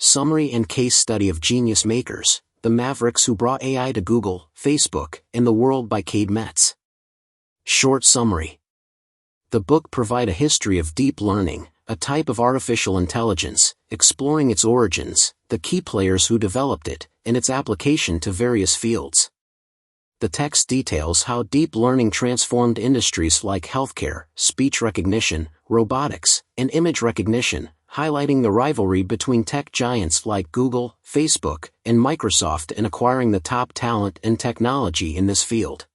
Summary and case study of genius makers, the mavericks who brought AI to Google, Facebook, and the world by Cade Metz. Short summary. The book provides a history of deep learning, a type of artificial intelligence, exploring its origins, the key players who developed it, and its application to various fields. The text details how deep learning transformed industries like healthcare, speech recognition, robotics, and image recognition, highlighting the rivalry between tech giants like Google, Facebook, and Microsoft in acquiring the top talent and technology in this field.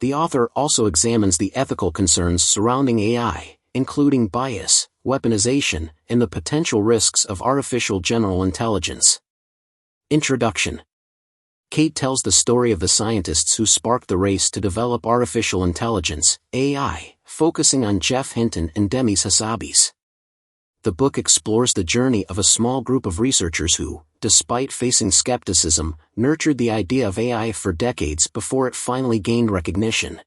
The author also examines the ethical concerns surrounding AI, including bias, weaponization, and the potential risks of artificial general intelligence. Introduction. Cade tells the story of the scientists who sparked the race to develop artificial intelligence, AI, focusing on Geoff Hinton and Demis Hassabis. The book explores the journey of a small group of researchers who, despite facing skepticism, nurtured the idea of AI for decades before it finally gained recognition.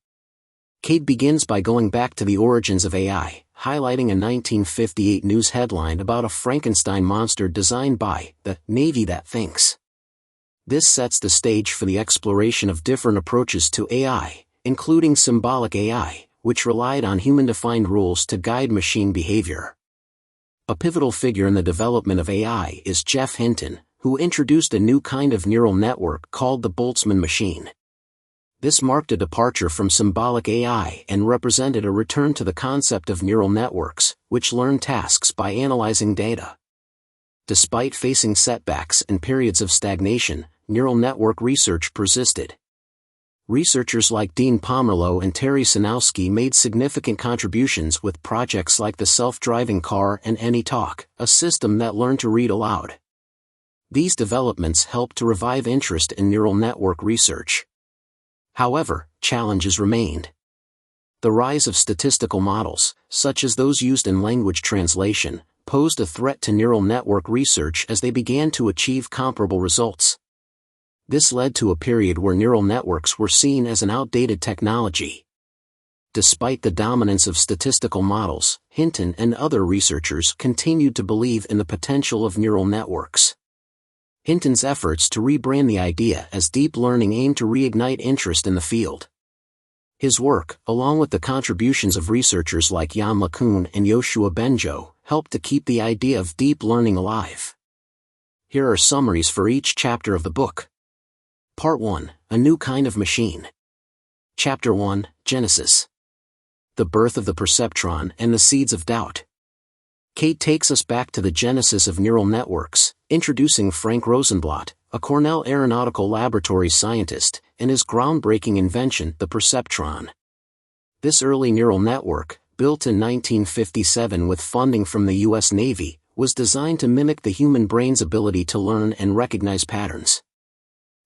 Cade begins by going back to the origins of AI, highlighting a 1958 news headline about a Frankenstein monster designed by the Navy that thinks. This sets the stage for the exploration of different approaches to AI, including symbolic AI, which relied on human-defined rules to guide machine behavior. A pivotal figure in the development of AI is Geoff Hinton, who introduced a new kind of neural network called the Boltzmann machine. This marked a departure from symbolic AI and represented a return to the concept of neural networks, which learn tasks by analyzing data. Despite facing setbacks and periods of stagnation, neural network research persisted. Researchers like Dean Pomerleau and Terry Sinowski made significant contributions with projects like the self-driving car and AnyTalk, a system that learned to read aloud. These developments helped to revive interest in neural network research. However, challenges remained. The rise of statistical models, such as those used in language translation, posed a threat to neural network research as they began to achieve comparable results. This led to a period where neural networks were seen as an outdated technology. Despite the dominance of statistical models, Hinton and other researchers continued to believe in the potential of neural networks. Hinton's efforts to rebrand the idea as deep learning aimed to reignite interest in the field. His work, along with the contributions of researchers like Jan LeCun and Yoshua Bengio, helped to keep the idea of deep learning alive. Here are summaries for each chapter of the book. Part 1, A New Kind of Machine. Chapter 1, Genesis. The Birth of the Perceptron and the Seeds of Doubt. Cade takes us back to the genesis of neural networks, introducing Frank Rosenblatt, a Cornell Aeronautical Laboratory scientist, and his groundbreaking invention, the perceptron. This early neural network, built in 1957 with funding from the U.S. Navy, was designed to mimic the human brain's ability to learn and recognize patterns.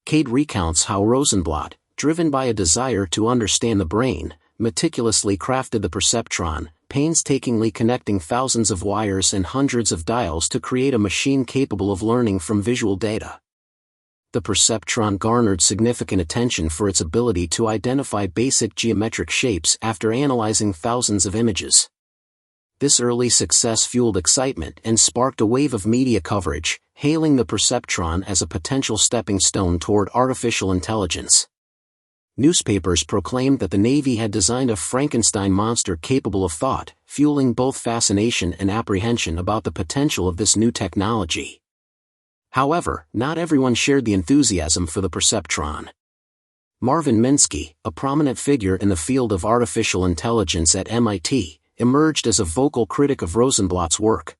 Cade recounts how Rosenblatt, driven by a desire to understand the brain, meticulously crafted the perceptron, painstakingly connecting thousands of wires and hundreds of dials to create a machine capable of learning from visual data. The perceptron garnered significant attention for its ability to identify basic geometric shapes after analyzing thousands of images. This early success fueled excitement and sparked a wave of media coverage, hailing the perceptron as a potential stepping stone toward artificial intelligence. Newspapers proclaimed that the Navy had designed a Frankenstein monster capable of thought, fueling both fascination and apprehension about the potential of this new technology. However, not everyone shared the enthusiasm for the perceptron. Marvin Minsky, a prominent figure in the field of artificial intelligence at MIT, emerged as a vocal critic of Rosenblatt's work.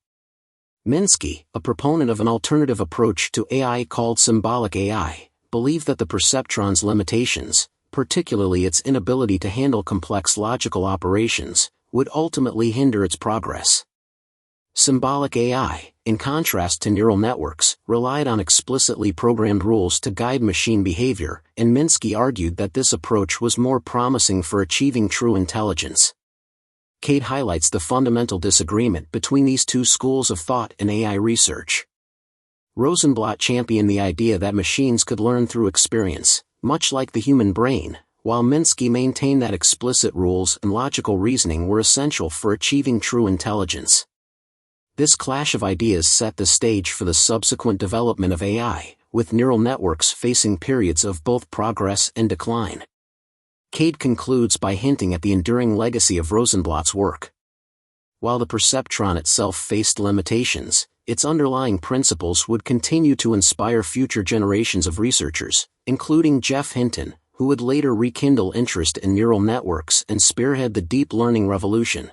Minsky, a proponent of an alternative approach to AI called symbolic AI, believed that the perceptron's limitations, particularly its inability to handle complex logical operations, would ultimately hinder its progress. Symbolic AI, in contrast to neural networks, relied on explicitly programmed rules to guide machine behavior, and Minsky argued that this approach was more promising for achieving true intelligence. Cade highlights the fundamental disagreement between these two schools of thought in AI research. Rosenblatt championed the idea that machines could learn through experience, much like the human brain, while Minsky maintained that explicit rules and logical reasoning were essential for achieving true intelligence. This clash of ideas set the stage for the subsequent development of AI, with neural networks facing periods of both progress and decline. Cade concludes by hinting at the enduring legacy of Rosenblatt's work. While the perceptron itself faced limitations, its underlying principles would continue to inspire future generations of researchers, including Geoff Hinton, who would later rekindle interest in neural networks and spearhead the deep learning revolution.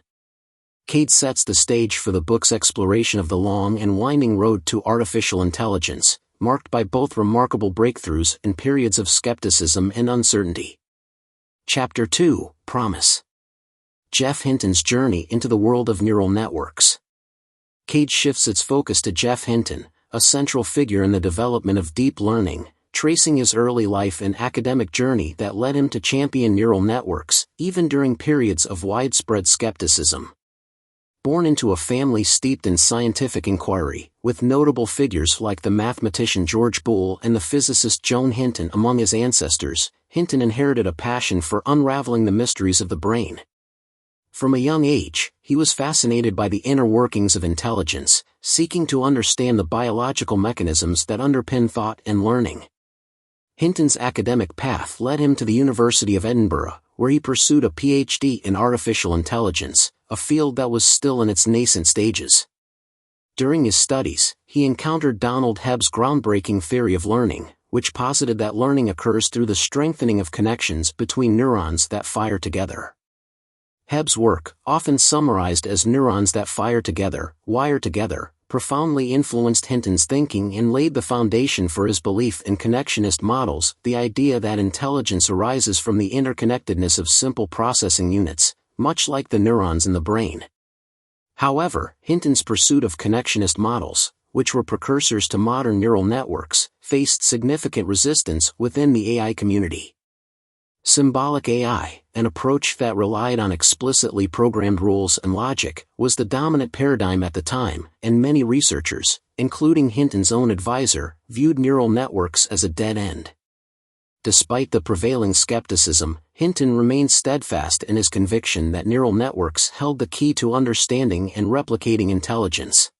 Cade sets the stage for the book's exploration of the long and winding road to artificial intelligence, marked by both remarkable breakthroughs and periods of skepticism and uncertainty. Chapter 2, Promise. Geoff Hinton's journey into the world of neural networks. Cade shifts its focus to Geoff Hinton, a central figure in the development of deep learning, tracing his early life and academic journey that led him to champion neural networks, even during periods of widespread skepticism. Born into a family steeped in scientific inquiry, with notable figures like the mathematician George Boole and the physicist Joan Hinton among his ancestors, Hinton inherited a passion for unraveling the mysteries of the brain. From a young age, he was fascinated by the inner workings of intelligence, seeking to understand the biological mechanisms that underpin thought and learning. Hinton's academic path led him to the University of Edinburgh, where he pursued a PhD in artificial intelligence, a field that was still in its nascent stages. During his studies, he encountered Donald Hebb's groundbreaking theory of learning, which posited that learning occurs through the strengthening of connections between neurons that fire together. Hebb's work, often summarized as neurons that fire together, wire together, profoundly influenced Hinton's thinking and laid the foundation for his belief in connectionist models, the idea that intelligence arises from the interconnectedness of simple processing units, much like the neurons in the brain. However, Hinton's pursuit of connectionist models, which were precursors to modern neural networks, faced significant resistance within the AI community. Symbolic AI, an approach that relied on explicitly programmed rules and logic, was the dominant paradigm at the time, and many researchers, including Hinton's own advisor, viewed neural networks as a dead end. Despite the prevailing skepticism, Hinton remained steadfast in his conviction that neural networks held the key to understanding and replicating intelligence.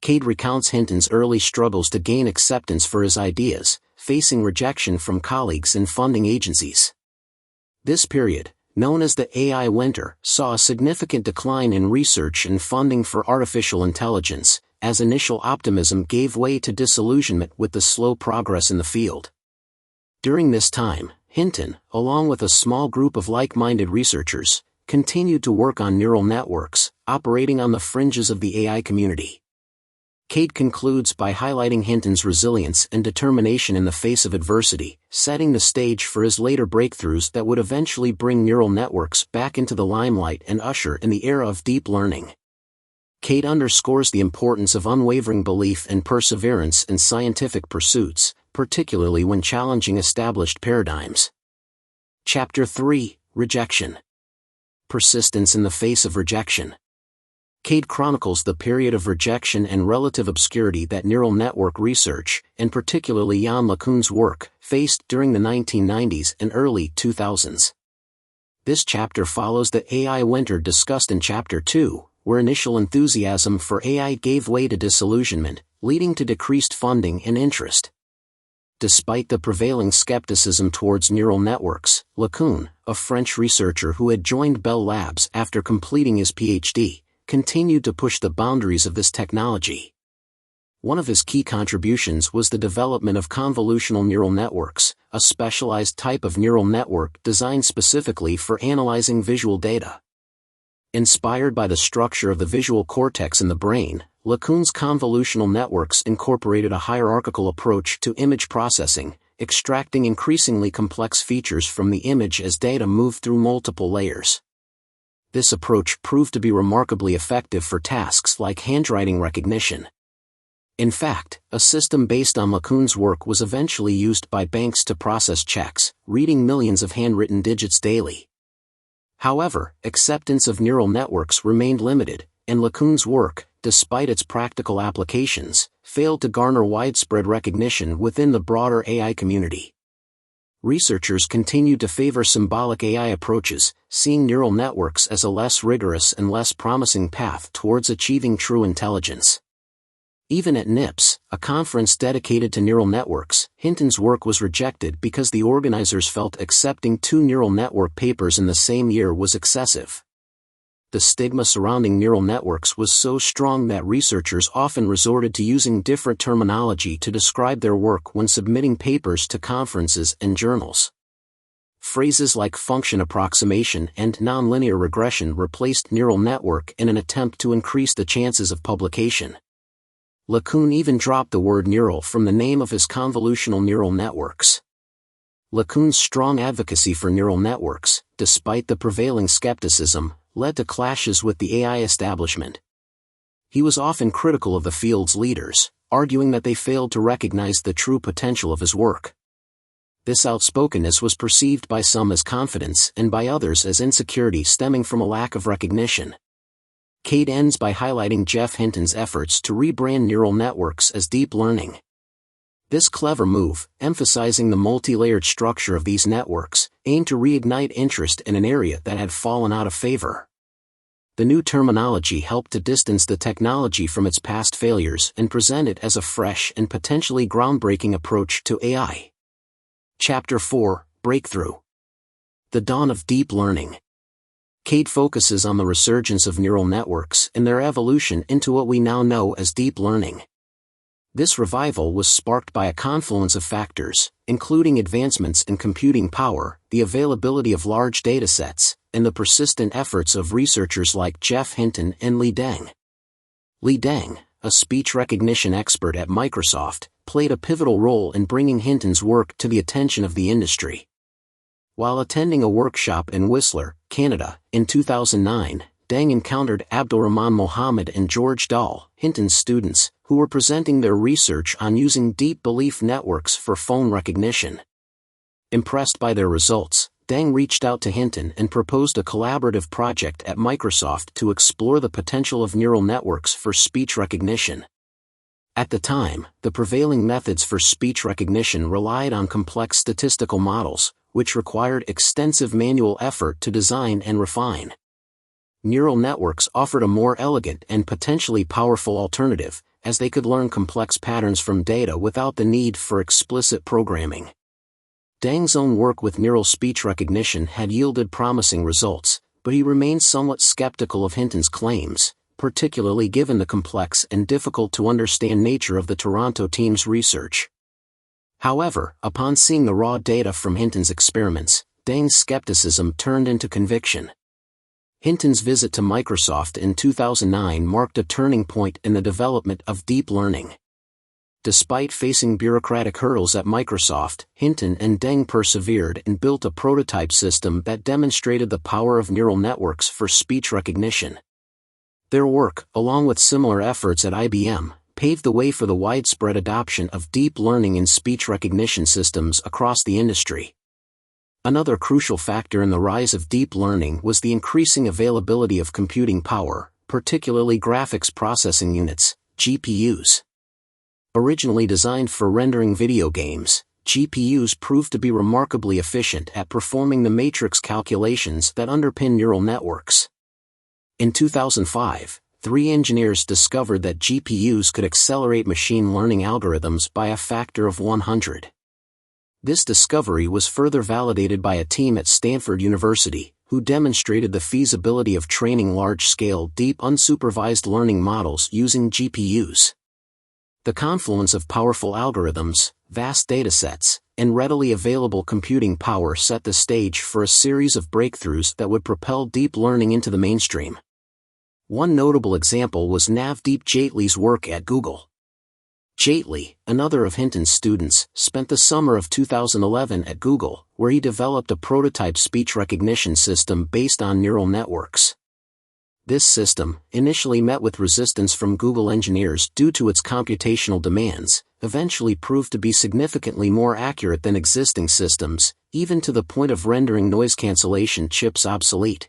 Cade recounts Hinton's early struggles to gain acceptance for his ideas, facing rejection from colleagues and funding agencies. This period, known as the AI winter, saw a significant decline in research and funding for artificial intelligence, as initial optimism gave way to disillusionment with the slow progress in the field. During this time, Hinton, along with a small group of like-minded researchers, continued to work on neural networks, operating on the fringes of the AI community. Cade concludes by highlighting Hinton's resilience and determination in the face of adversity, setting the stage for his later breakthroughs that would eventually bring neural networks back into the limelight and usher in the era of deep learning. Cade underscores the importance of unwavering belief and perseverance in scientific pursuits, particularly when challenging established paradigms. Chapter 3, Rejection. Persistence in the face of rejection. Cade chronicles the period of rejection and relative obscurity that neural network research, and particularly Yann LeCun's work, faced during the 1990s and early 2000s. This chapter follows the AI winter discussed in Chapter 2, where initial enthusiasm for AI gave way to disillusionment, leading to decreased funding and interest. Despite the prevailing skepticism towards neural networks, LeCun, a French researcher who had joined Bell Labs after completing his PhD, continued to push the boundaries of this technology. One of his key contributions was the development of convolutional neural networks, a specialized type of neural network designed specifically for analyzing visual data. Inspired by the structure of the visual cortex in the brain, LeCun's convolutional networks incorporated a hierarchical approach to image processing, extracting increasingly complex features from the image as data moved through multiple layers. This approach proved to be remarkably effective for tasks like handwriting recognition. In fact, a system based on LeCun's work was eventually used by banks to process checks, reading millions of handwritten digits daily. However, acceptance of neural networks remained limited, and LeCun's work, despite its practical applications, failed to garner widespread recognition within the broader AI community. researchers continued to favor symbolic AI approaches, seeing neural networks as a less rigorous and less promising path towards achieving true intelligence. Even at NIPS, a conference dedicated to neural networks, Hinton's work was rejected because the organizers felt accepting 2 neural network papers in the same year was excessive. The stigma surrounding neural networks was so strong that researchers often resorted to using different terminology to describe their work when submitting papers to conferences and journals. Phrases like function approximation and nonlinear regression replaced neural network in an attempt to increase the chances of publication. LeCun even dropped the word neural from the name of his convolutional neural networks. LeCun's strong advocacy for neural networks, despite the prevailing skepticism, led to clashes with the AI establishment. He was often critical of the field's leaders, arguing that they failed to recognize the true potential of his work. This outspokenness was perceived by some as confidence and by others as insecurity stemming from a lack of recognition. Cade ends by highlighting Geoff Hinton's efforts to rebrand neural networks as deep learning. This clever move, emphasizing the multi-layered structure of these networks, aimed to reignite interest in an area that had fallen out of favor. The new terminology helped to distance the technology from its past failures and present it as a fresh and potentially groundbreaking approach to AI. Chapter 4, Breakthrough. The Dawn of Deep Learning. Cade focuses on the resurgence of neural networks and their evolution into what we now know as deep learning. This revival was sparked by a confluence of factors, including advancements in computing power, the availability of large datasets, and the persistent efforts of researchers like Geoff Hinton and Li Deng. Li Deng, a speech recognition expert at Microsoft, played a pivotal role in bringing Hinton's work to the attention of the industry. While attending a workshop in Whistler, Canada, in 2009, Deng encountered Abdulrahman Mohammed and George Dahl, Hinton's students, who were presenting their research on using deep belief networks for phone recognition. Impressed by their results, Deng reached out to Hinton and proposed a collaborative project at Microsoft to explore the potential of neural networks for speech recognition. At the time, the prevailing methods for speech recognition relied on complex statistical models, which required extensive manual effort to design and refine. Neural networks offered a more elegant and potentially powerful alternative, as they could learn complex patterns from data without the need for explicit programming. Deng's own work with neural speech recognition had yielded promising results, but he remained somewhat skeptical of Hinton's claims, particularly given the complex and difficult-to-understand nature of the Toronto team's research. However, upon seeing the raw data from Hinton's experiments, Deng's skepticism turned into conviction. Hinton's visit to Microsoft in 2009 marked a turning point in the development of deep learning. Despite facing bureaucratic hurdles at Microsoft, Hinton and Deng persevered and built a prototype system that demonstrated the power of neural networks for speech recognition. Their work, along with similar efforts at IBM, paved the way for the widespread adoption of deep learning in speech recognition systems across the industry. Another crucial factor in the rise of deep learning was the increasing availability of computing power, particularly graphics processing units, GPUs. Originally designed for rendering video games, GPUs proved to be remarkably efficient at performing the matrix calculations that underpin neural networks. In 2005, 3 engineers discovered that GPUs could accelerate machine learning algorithms by a factor of 100. This discovery was further validated by a team at Stanford University, who demonstrated the feasibility of training large-scale deep unsupervised learning models using GPUs. The confluence of powerful algorithms, vast datasets, and readily available computing power set the stage for a series of breakthroughs that would propel deep learning into the mainstream. One notable example was Navdeep Jaitly's work at Google. Jaitly, another of Hinton's students, spent the summer of 2011 at Google, where he developed a prototype speech recognition system based on neural networks. This system, initially met with resistance from Google engineers due to its computational demands, eventually proved to be significantly more accurate than existing systems, even to the point of rendering noise cancellation chips obsolete.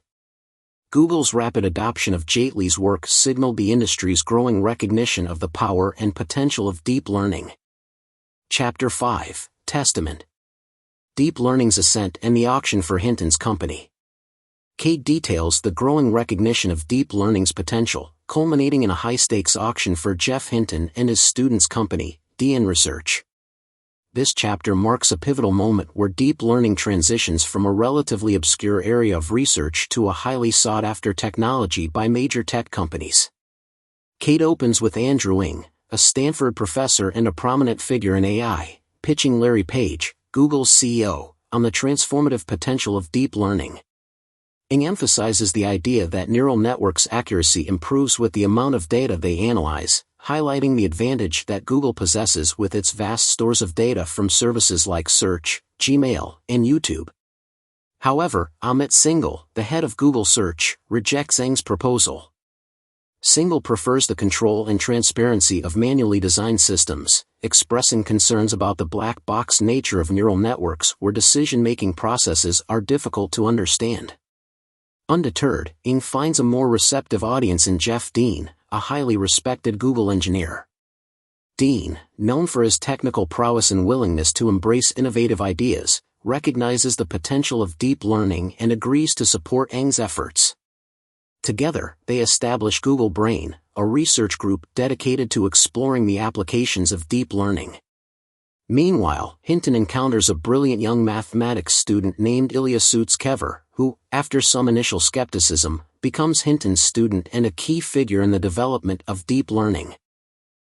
Google's rapid adoption of Jaitly's work signaled the industry's growing recognition of the power and potential of deep learning. Chapter 5, Testament. Deep Learning's Ascent and the Auction for Hinton's Company. Cade details the growing recognition of deep learning's potential, culminating in a high-stakes auction for Geoff Hinton and his student's company, DN Research. This chapter marks a pivotal moment where deep learning transitions from a relatively obscure area of research to a highly sought-after technology by major tech companies. Cade opens with Andrew Ng, a Stanford professor and a prominent figure in AI, pitching Larry Page, Google's CEO, on the transformative potential of deep learning. Ng emphasizes the idea that neural networks' accuracy improves with the amount of data they analyze, highlighting the advantage that Google possesses with its vast stores of data from services like Search, Gmail, and YouTube. However, Amit Singhal, the head of Google Search, rejects Ng's proposal. Singhal prefers the control and transparency of manually designed systems, expressing concerns about the black box nature of neural networks where decision-making processes are difficult to understand. Undeterred, Ng finds a more receptive audience in Jeff Dean, a highly respected Google engineer. Dean, known for his technical prowess and willingness to embrace innovative ideas, recognizes the potential of deep learning and agrees to support Ng's efforts. Together, they establish Google Brain, a research group dedicated to exploring the applications of deep learning. Meanwhile, Hinton encounters a brilliant young mathematics student named Ilya Sutskever, who, after some initial skepticism, becomes Hinton's student and a key figure in the development of deep learning.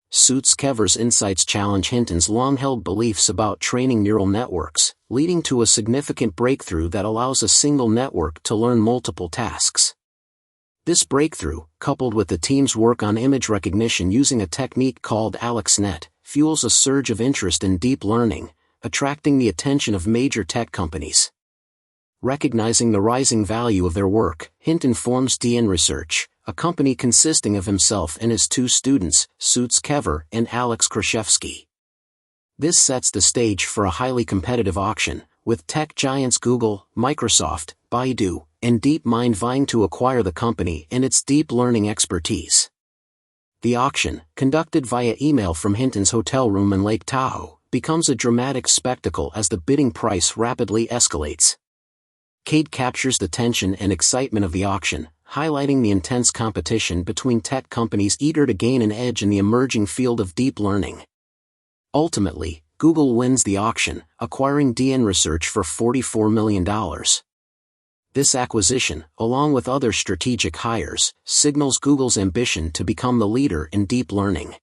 Sutskever's insights challenge Hinton's long-held beliefs about training neural networks, leading to a significant breakthrough that allows a single network to learn multiple tasks. This breakthrough, coupled with the team's work on image recognition using a technique called AlexNet, fuels a surge of interest in deep learning, attracting the attention of major tech companies. Recognizing the rising value of their work, Hinton forms DN Research, a company consisting of himself and his two students, Sutskever and Alex Krashevsky. This sets the stage for a highly competitive auction, with tech giants Google, Microsoft, Baidu, and DeepMind vying to acquire the company and its deep learning expertise. The auction, conducted via email from Hinton's hotel room in Lake Tahoe, becomes a dramatic spectacle as the bidding price rapidly escalates. Cade captures the tension and excitement of the auction, highlighting the intense competition between tech companies eager to gain an edge in the emerging field of deep learning. Ultimately, Google wins the auction, acquiring DN Research for $44 million. This acquisition, along with other strategic hires, signals Google's ambition to become the leader in deep learning.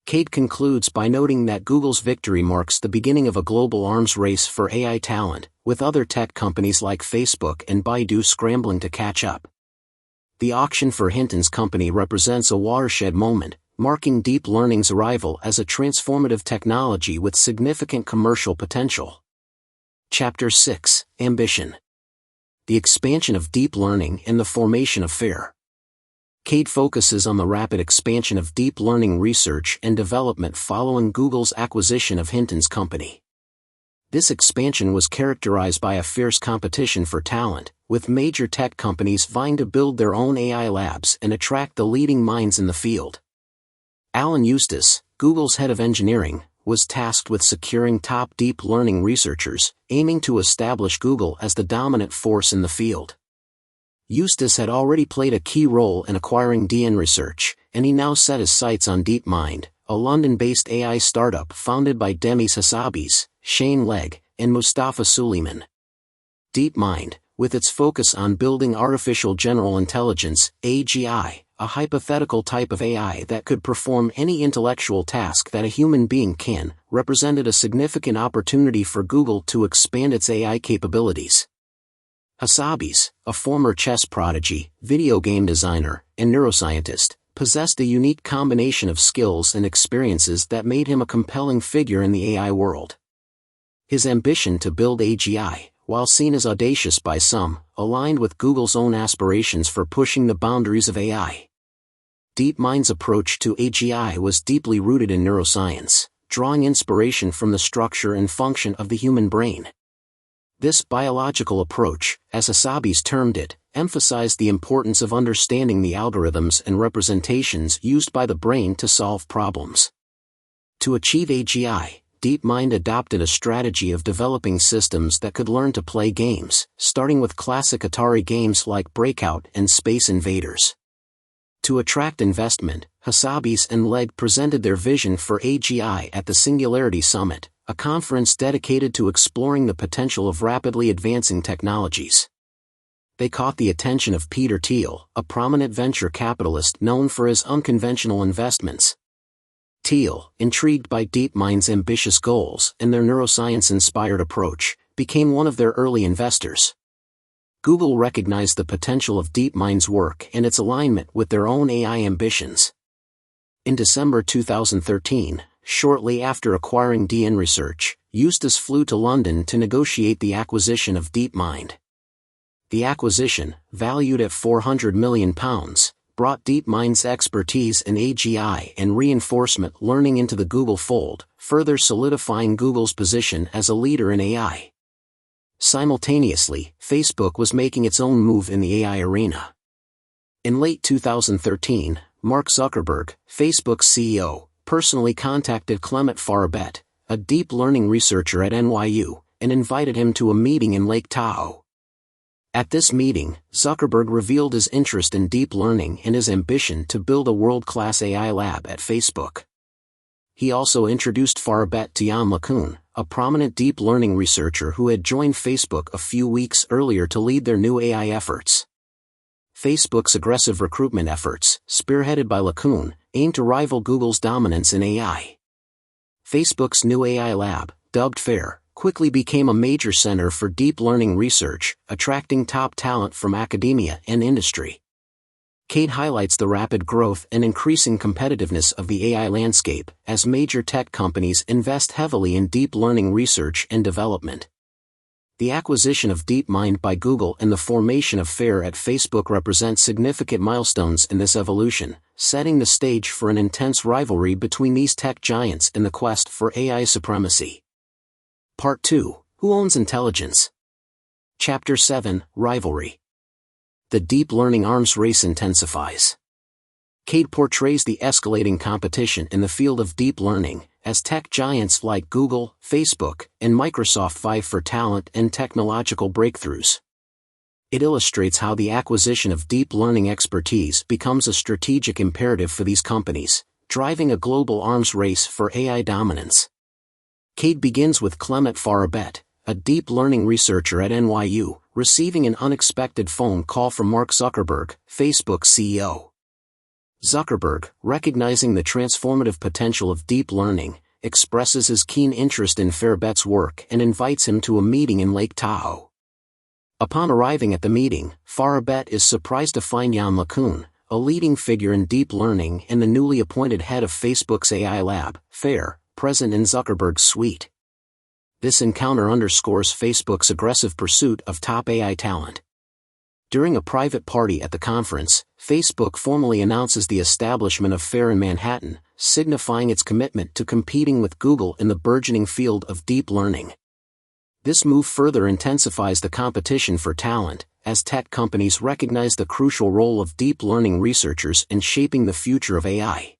Cade concludes by noting that Google's victory marks the beginning of a global arms race for AI talent, with other tech companies like Facebook and Baidu scrambling to catch up. The auction for Hinton's company represents a watershed moment, marking deep learning's arrival as a transformative technology with significant commercial potential. Chapter 6: Ambition. The expansion of deep learning and the formation of FAIR. Cade focuses on the rapid expansion of deep learning research and development following Google's acquisition of Hinton's company. This expansion was characterized by a fierce competition for talent, with major tech companies vying to build their own AI labs and attract the leading minds in the field. Alan Eustace, Google's head of engineering, was tasked with securing top deep learning researchers, aiming to establish Google as the dominant force in the field. Eustace had already played a key role in acquiring DN Research, and he now set his sights on DeepMind, a London-based AI startup founded by Demis Hassabis, Shane Legg, and Mustafa Suleyman. DeepMind, with its focus on building artificial general intelligence, AGI, a hypothetical type of AI that could perform any intellectual task that a human being can, represented a significant opportunity for Google to expand its AI capabilities. Hassabis, a former chess prodigy, video game designer, and neuroscientist, possessed a unique combination of skills and experiences that made him a compelling figure in the AI world. His ambition to build AGI, while seen as audacious by some, aligned with Google's own aspirations for pushing the boundaries of AI. DeepMind's approach to AGI was deeply rooted in neuroscience, drawing inspiration from the structure and function of the human brain. This biological approach, as Hassabis termed it, emphasized the importance of understanding the algorithms and representations used by the brain to solve problems. To achieve AGI, DeepMind adopted a strategy of developing systems that could learn to play games, starting with classic Atari games like Breakout and Space Invaders. To attract investment, Hassabis and Legg presented their vision for AGI at the Singularity Summit, a conference dedicated to exploring the potential of rapidly advancing technologies. They caught the attention of Peter Thiel, a prominent venture capitalist known for his unconventional investments. Thiel, intrigued by DeepMind's ambitious goals and their neuroscience-inspired approach, became one of their early investors. Google recognized the potential of DeepMind's work and its alignment with their own AI ambitions. In December 2013, shortly after acquiring DN Research, Eustace flew to London to negotiate the acquisition of DeepMind. The acquisition, valued at £400 million, brought DeepMind's expertise in AGI and reinforcement learning into the Google fold, further solidifying Google's position as a leader in AI. Simultaneously, Facebook was making its own move in the AI arena. In late 2013, Mark Zuckerberg, Facebook's CEO, personally contacted Clement Farabet, a deep learning researcher at NYU, and invited him to a meeting in Lake Tahoe. At this meeting, Zuckerberg revealed his interest in deep learning and his ambition to build a world-class AI lab at Facebook. He also introduced Farabet to Yann LeCun, a prominent deep learning researcher who had joined Facebook a few weeks earlier to lead their new AI efforts. Facebook's aggressive recruitment efforts, spearheaded by LeCun, aimed to rival Google's dominance in AI. Facebook's new AI lab, dubbed FAIR, quickly became a major center for deep learning research, attracting top talent from academia and industry. Cade highlights the rapid growth and increasing competitiveness of the AI landscape as major tech companies invest heavily in deep learning research and development. The acquisition of DeepMind by Google and the formation of FAIR at Facebook represent significant milestones in this evolution, setting the stage for an intense rivalry between these tech giants in the quest for AI supremacy. Part 2: Who owns intelligence? Chapter 7: Rivalry. The deep learning arms race intensifies. Cade portrays the escalating competition in the field of deep learning, as tech giants like Google, Facebook, and Microsoft vie for talent and technological breakthroughs. It illustrates how the acquisition of deep learning expertise becomes a strategic imperative for these companies, driving a global arms race for AI dominance. Cade begins with Clement Farabet, a deep learning researcher at NYU, receiving an unexpected phone call from Mark Zuckerberg, Facebook's CEO. Zuckerberg, recognizing the transformative potential of deep learning, expresses his keen interest in Farabet's work and invites him to a meeting in Lake Tahoe. Upon arriving at the meeting, Farabet is surprised to find Yann LeCun, a leading figure in deep learning and the newly appointed head of Facebook's AI lab, FAIR, present in Zuckerberg's suite. This encounter underscores Facebook's aggressive pursuit of top AI talent. During a private party at the conference, Facebook formally announces the establishment of FAIR in Manhattan, signifying its commitment to competing with Google in the burgeoning field of deep learning. This move further intensifies the competition for talent, as tech companies recognize the crucial role of deep learning researchers in shaping the future of AI.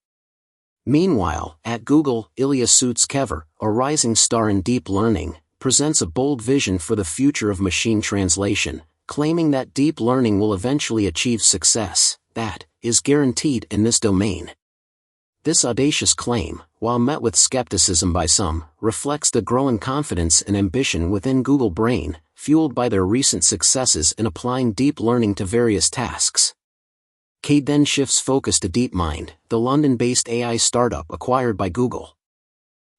Meanwhile, at Google, Ilya Sutskever, a rising star in deep learning, presents a bold vision for the future of machine translation, claiming that deep learning will eventually achieve success that is guaranteed in this domain. This audacious claim, while met with skepticism by some, reflects the growing confidence and ambition within Google Brain, fueled by their recent successes in applying deep learning to various tasks. Cade then shifts focus to DeepMind, the London-based AI startup acquired by Google.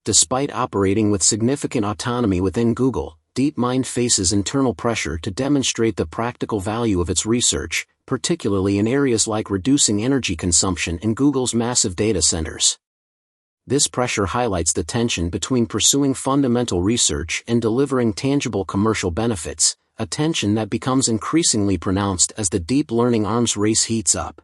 Despite operating with significant autonomy within Google, DeepMind faces internal pressure to demonstrate the practical value of its research, particularly in areas like reducing energy consumption in Google's massive data centers. This pressure highlights the tension between pursuing fundamental research and delivering tangible commercial benefits, a tension that becomes increasingly pronounced as the deep learning arms race heats up.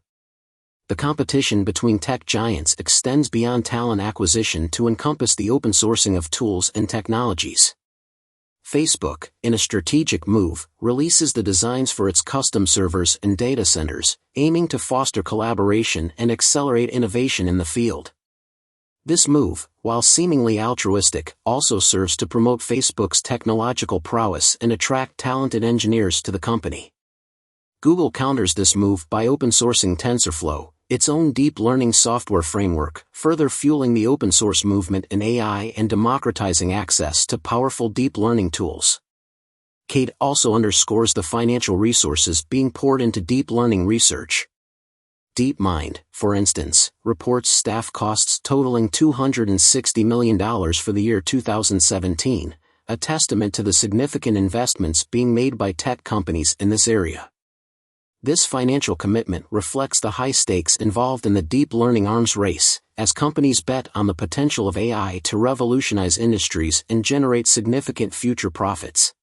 The competition between tech giants extends beyond talent acquisition to encompass the open sourcing of tools and technologies. Facebook, in a strategic move, releases the designs for its custom servers and data centers, aiming to foster collaboration and accelerate innovation in the field. This move, while seemingly altruistic, also serves to promote Facebook's technological prowess and attract talented engineers to the company. Google counters this move by open-sourcing TensorFlow, its own deep learning software framework, further fueling the open-source movement in AI and democratizing access to powerful deep learning tools. Cade also underscores the financial resources being poured into deep learning research. DeepMind, for instance, reports staff costs totaling $260 million for the year 2017, a testament to the significant investments being made by tech companies in this area. This financial commitment reflects the high stakes involved in the deep learning arms race, as companies bet on the potential of AI to revolutionize industries and generate significant future profits.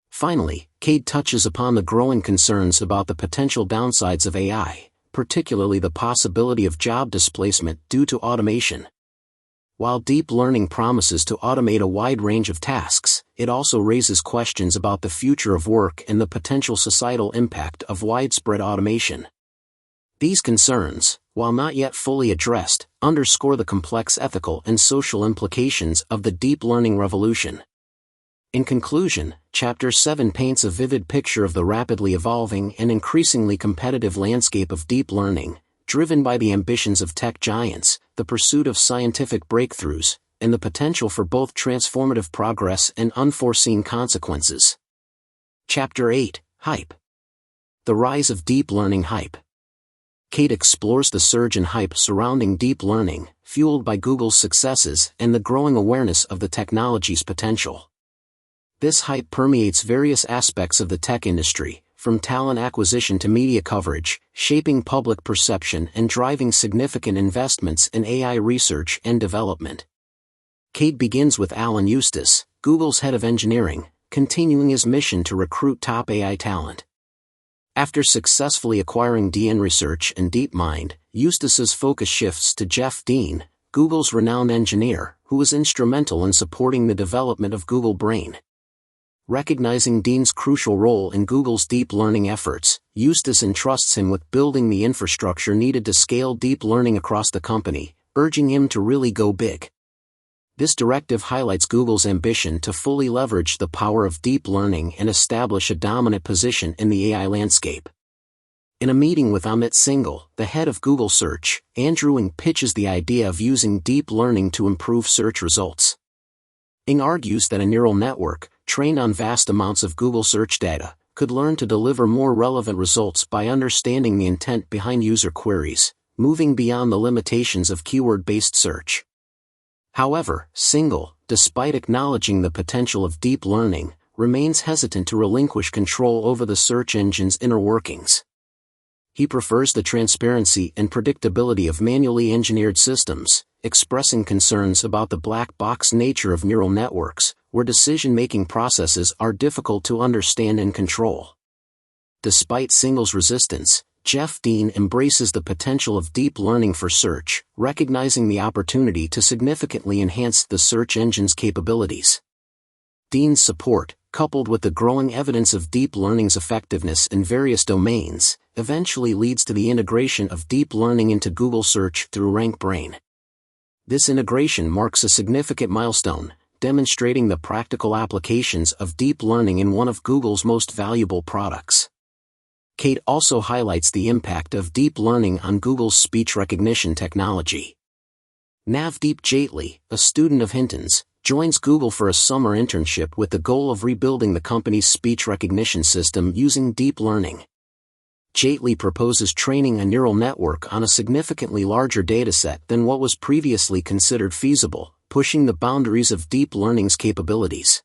Finally, Cade touches upon the growing concerns about the potential downsides of AI, particularly the possibility of job displacement due to automation. While deep learning promises to automate a wide range of tasks, it also raises questions about the future of work and the potential societal impact of widespread automation. These concerns, while not yet fully addressed, underscore the complex ethical and social implications of the deep learning revolution. In conclusion, Chapter 7 paints a vivid picture of the rapidly evolving and increasingly competitive landscape of deep learning, driven by the ambitions of tech giants, the pursuit of scientific breakthroughs, and the potential for both transformative progress and unforeseen consequences. Chapter 8, Hype. The rise of deep learning hype. Cade explores the surge in hype surrounding deep learning, fueled by Google's successes and the growing awareness of the technology's potential. This hype permeates various aspects of the tech industry, from talent acquisition to media coverage, shaping public perception and driving significant investments in AI research and development. Cade begins with Alan Eustace, Google's head of engineering, continuing his mission to recruit top AI talent. After successfully acquiring DN Research and DeepMind, Eustace's focus shifts to Jeff Dean, Google's renowned engineer, who was instrumental in supporting the development of Google Brain. Recognizing Dean's crucial role in Google's deep learning efforts, Eustace entrusts him with building the infrastructure needed to scale deep learning across the company, urging him to really go big. This directive highlights Google's ambition to fully leverage the power of deep learning and establish a dominant position in the AI landscape. In a meeting with Amit Singhal, the head of Google Search, Andrew Ng pitches the idea of using deep learning to improve search results. Ng argues that a neural network, trained on vast amounts of Google search data, could learn to deliver more relevant results by understanding the intent behind user queries, moving beyond the limitations of keyword-based search. However, Singhal, despite acknowledging the potential of deep learning, remains hesitant to relinquish control over the search engine's inner workings. He prefers the transparency and predictability of manually engineered systems, expressing concerns about the black box nature of neural networks, where decision-making processes are difficult to understand and control. Despite Singhal's resistance, Jeff Dean embraces the potential of deep learning for search, recognizing the opportunity to significantly enhance the search engine's capabilities. Dean's support, coupled with the growing evidence of deep learning's effectiveness in various domains, eventually leads to the integration of deep learning into Google Search through RankBrain. This integration marks a significant milestone, demonstrating the practical applications of deep learning in one of Google's most valuable products. Cade also highlights the impact of deep learning on Google's speech recognition technology. Navdeep Jaitley, a student of Hinton's, joins Google for a summer internship with the goal of rebuilding the company's speech recognition system using deep learning. Jaitley proposes training a neural network on a significantly larger dataset than what was previously considered feasible, pushing the boundaries of deep learning's capabilities.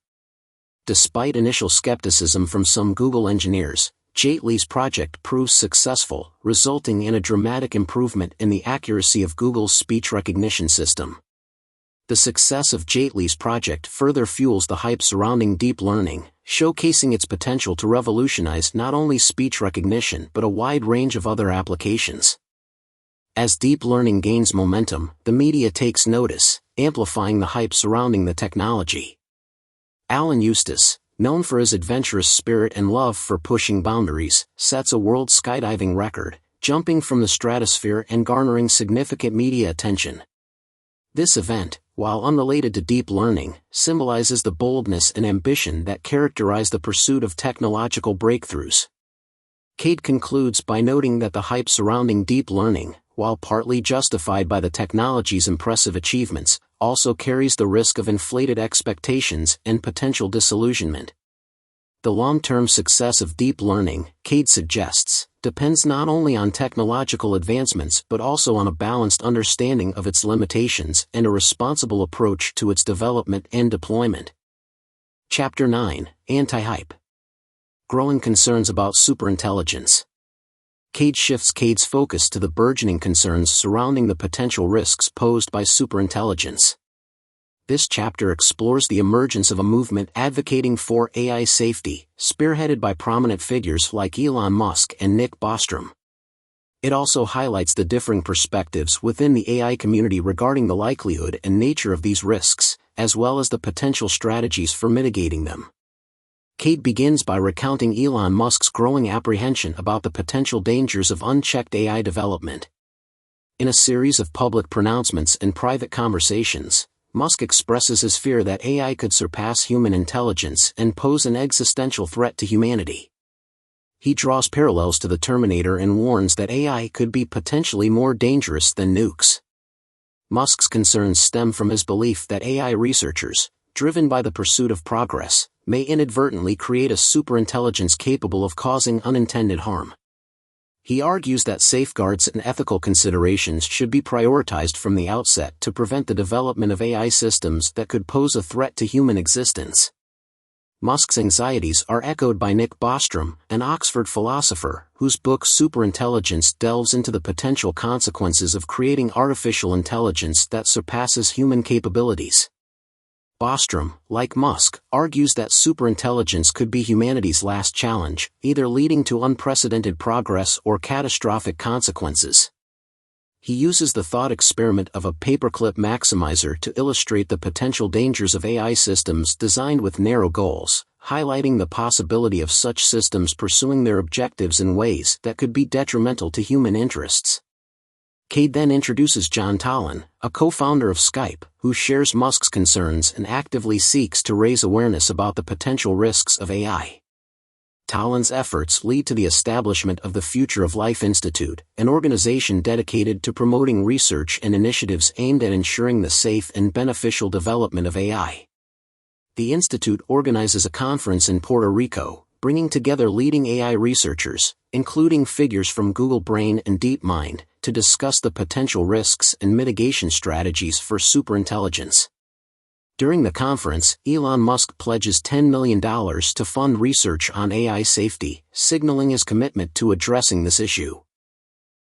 Despite initial skepticism from some Google engineers, Jaitley's project proves successful, resulting in a dramatic improvement in the accuracy of Google's speech recognition system. The success of Jaitley's project further fuels the hype surrounding deep learning, showcasing its potential to revolutionize not only speech recognition but a wide range of other applications. As deep learning gains momentum, the media takes notice, amplifying the hype surrounding the technology. Alan Eustace, known for his adventurous spirit and love for pushing boundaries, sets a world skydiving record, jumping from the stratosphere and garnering significant media attention. This event, while unrelated to deep learning, symbolizes the boldness and ambition that characterize the pursuit of technological breakthroughs. Cade concludes by noting that the hype surrounding deep learning, while partly justified by the technology's impressive achievements, also carries the risk of inflated expectations and potential disillusionment. The long-term success of deep learning, Cade suggests, depends not only on technological advancements but also on a balanced understanding of its limitations and a responsible approach to its development and deployment. Chapter 9, Anti-Hype. Growing concerns about superintelligence. Cade shifts Cade's focus to the burgeoning concerns surrounding the potential risks posed by superintelligence. This chapter explores the emergence of a movement advocating for AI safety, spearheaded by prominent figures like Elon Musk and Nick Bostrom. It also highlights the differing perspectives within the AI community regarding the likelihood and nature of these risks, as well as the potential strategies for mitigating them. Cade begins by recounting Elon Musk's growing apprehension about the potential dangers of unchecked AI development. In a series of public pronouncements and private conversations, Musk expresses his fear that AI could surpass human intelligence and pose an existential threat to humanity. He draws parallels to the Terminator and warns that AI could be potentially more dangerous than nukes. Musk's concerns stem from his belief that AI researchers, driven by the pursuit of progress, may inadvertently create a superintelligence capable of causing unintended harm. He argues that safeguards and ethical considerations should be prioritized from the outset to prevent the development of AI systems that could pose a threat to human existence. Musk's anxieties are echoed by Nick Bostrom, an Oxford philosopher, whose book Superintelligence delves into the potential consequences of creating artificial intelligence that surpasses human capabilities. Bostrom, like Musk, argues that superintelligence could be humanity's last challenge, either leading to unprecedented progress or catastrophic consequences. He uses the thought experiment of a paperclip maximizer to illustrate the potential dangers of AI systems designed with narrow goals, highlighting the possibility of such systems pursuing their objectives in ways that could be detrimental to human interests. Cade then introduces John Tallon, a co-founder of Skype, who shares Musk's concerns and actively seeks to raise awareness about the potential risks of AI. Tallon's efforts lead to the establishment of the Future of Life Institute, an organization dedicated to promoting research and initiatives aimed at ensuring the safe and beneficial development of AI. The institute organizes a conference in Puerto Rico, bringing together leading AI researchers, including figures from Google Brain and DeepMind, to discuss the potential risks and mitigation strategies for superintelligence. During the conference, Elon Musk pledges $10 million to fund research on AI safety, signaling his commitment to addressing this issue.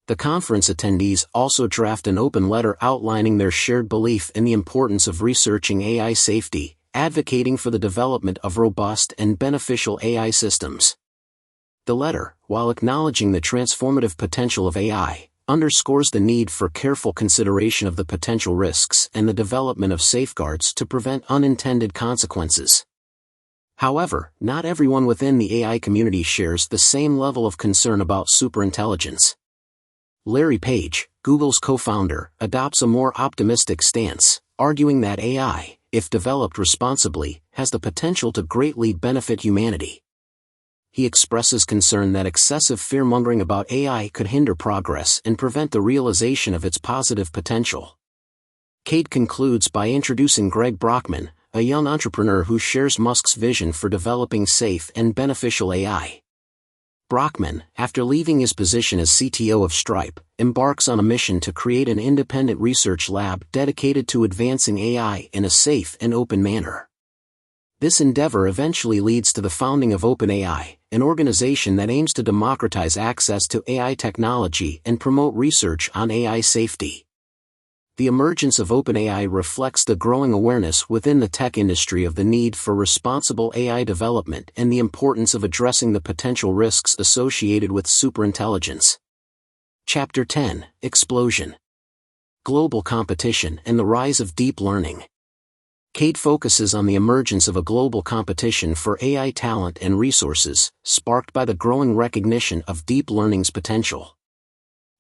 The conference attendees also draft an open letter outlining their shared belief in the importance of researching AI safety, advocating for the development of robust and beneficial AI systems. The letter, while acknowledging the transformative potential of AI, underscores the need for careful consideration of the potential risks and the development of safeguards to prevent unintended consequences. However, not everyone within the AI community shares the same level of concern about superintelligence. Larry Page, Google's co-founder, adopts a more optimistic stance, arguing that AI, if developed responsibly, has the potential to greatly benefit humanity. He expresses concern that excessive fear-mongering about AI could hinder progress and prevent the realization of its positive potential. Cade concludes by introducing Greg Brockman, a young entrepreneur who shares Musk's vision for developing safe and beneficial AI. Brockman, after leaving his position as CTO of Stripe, embarks on a mission to create an independent research lab dedicated to advancing AI in a safe and open manner. This endeavor eventually leads to the founding of OpenAI, an organization that aims to democratize access to AI technology and promote research on AI safety. The emergence of OpenAI reflects the growing awareness within the tech industry of the need for responsible AI development and the importance of addressing the potential risks associated with superintelligence. Chapter 10, Explosion. Global competition and the rise of deep learning. Cade focuses on the emergence of a global competition for AI talent and resources, sparked by the growing recognition of deep learning's potential.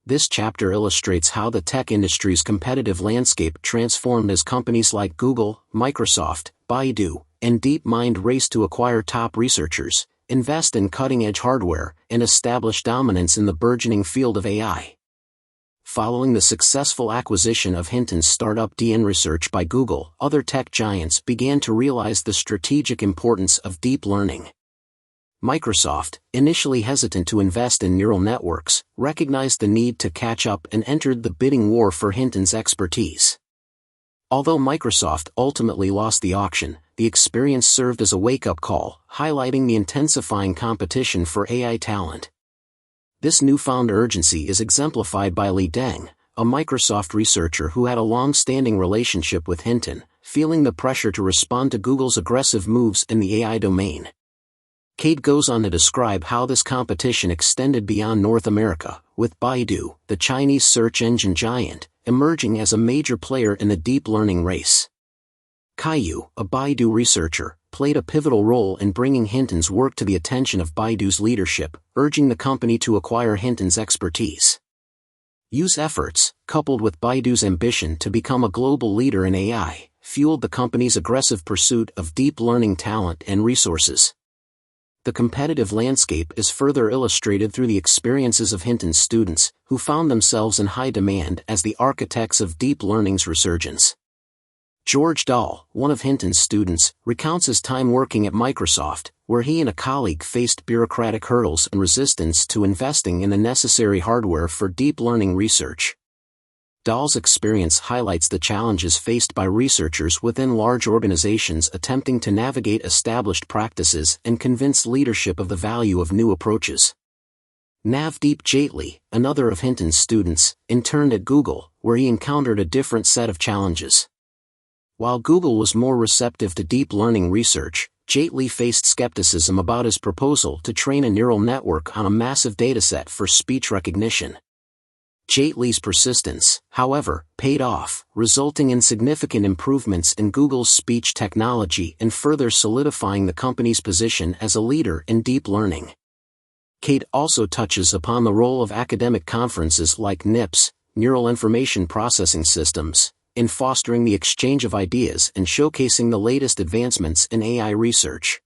This chapter illustrates how the tech industry's competitive landscape transformed as companies like Google, Microsoft, Baidu, and DeepMind race to acquire top researchers, invest in cutting-edge hardware, and establish dominance in the burgeoning field of AI. Following the successful acquisition of Hinton's startup DN Research by Google, other tech giants began to realize the strategic importance of deep learning. Microsoft, initially hesitant to invest in neural networks, recognized the need to catch up and entered the bidding war for Hinton's expertise. Although Microsoft ultimately lost the auction, the experience served as a wake-up call, highlighting the intensifying competition for AI talent. This newfound urgency is exemplified by Li Deng, a Microsoft researcher who had a long-standing relationship with Hinton, feeling the pressure to respond to Google's aggressive moves in the AI domain. Cade goes on to describe how this competition extended beyond North America, with Baidu, the Chinese search engine giant, emerging as a major player in the deep learning race. Caillou, a Baidu researcher, played a pivotal role in bringing Hinton's work to the attention of Baidu's leadership, urging the company to acquire Hinton's expertise. Yu's efforts, coupled with Baidu's ambition to become a global leader in AI, fueled the company's aggressive pursuit of deep learning talent and resources. The competitive landscape is further illustrated through the experiences of Hinton's students, who found themselves in high demand as the architects of deep learning's resurgence. George Dahl, one of Hinton's students, recounts his time working at Microsoft, where he and a colleague faced bureaucratic hurdles and resistance to investing in the necessary hardware for deep learning research. Dahl's experience highlights the challenges faced by researchers within large organizations attempting to navigate established practices and convince leadership of the value of new approaches. Navdeep Jaitley, another of Hinton's students, interned at Google, where he encountered a different set of challenges. While Google was more receptive to deep learning research, Jaitley faced skepticism about his proposal to train a neural network on a massive dataset for speech recognition. Jaitley's persistence, however, paid off, resulting in significant improvements in Google's speech technology and further solidifying the company's position as a leader in deep learning. Cade also touches upon the role of academic conferences like NIPS, Neural Information Processing Systems, in fostering the exchange of ideas and showcasing the latest advancements in AI research.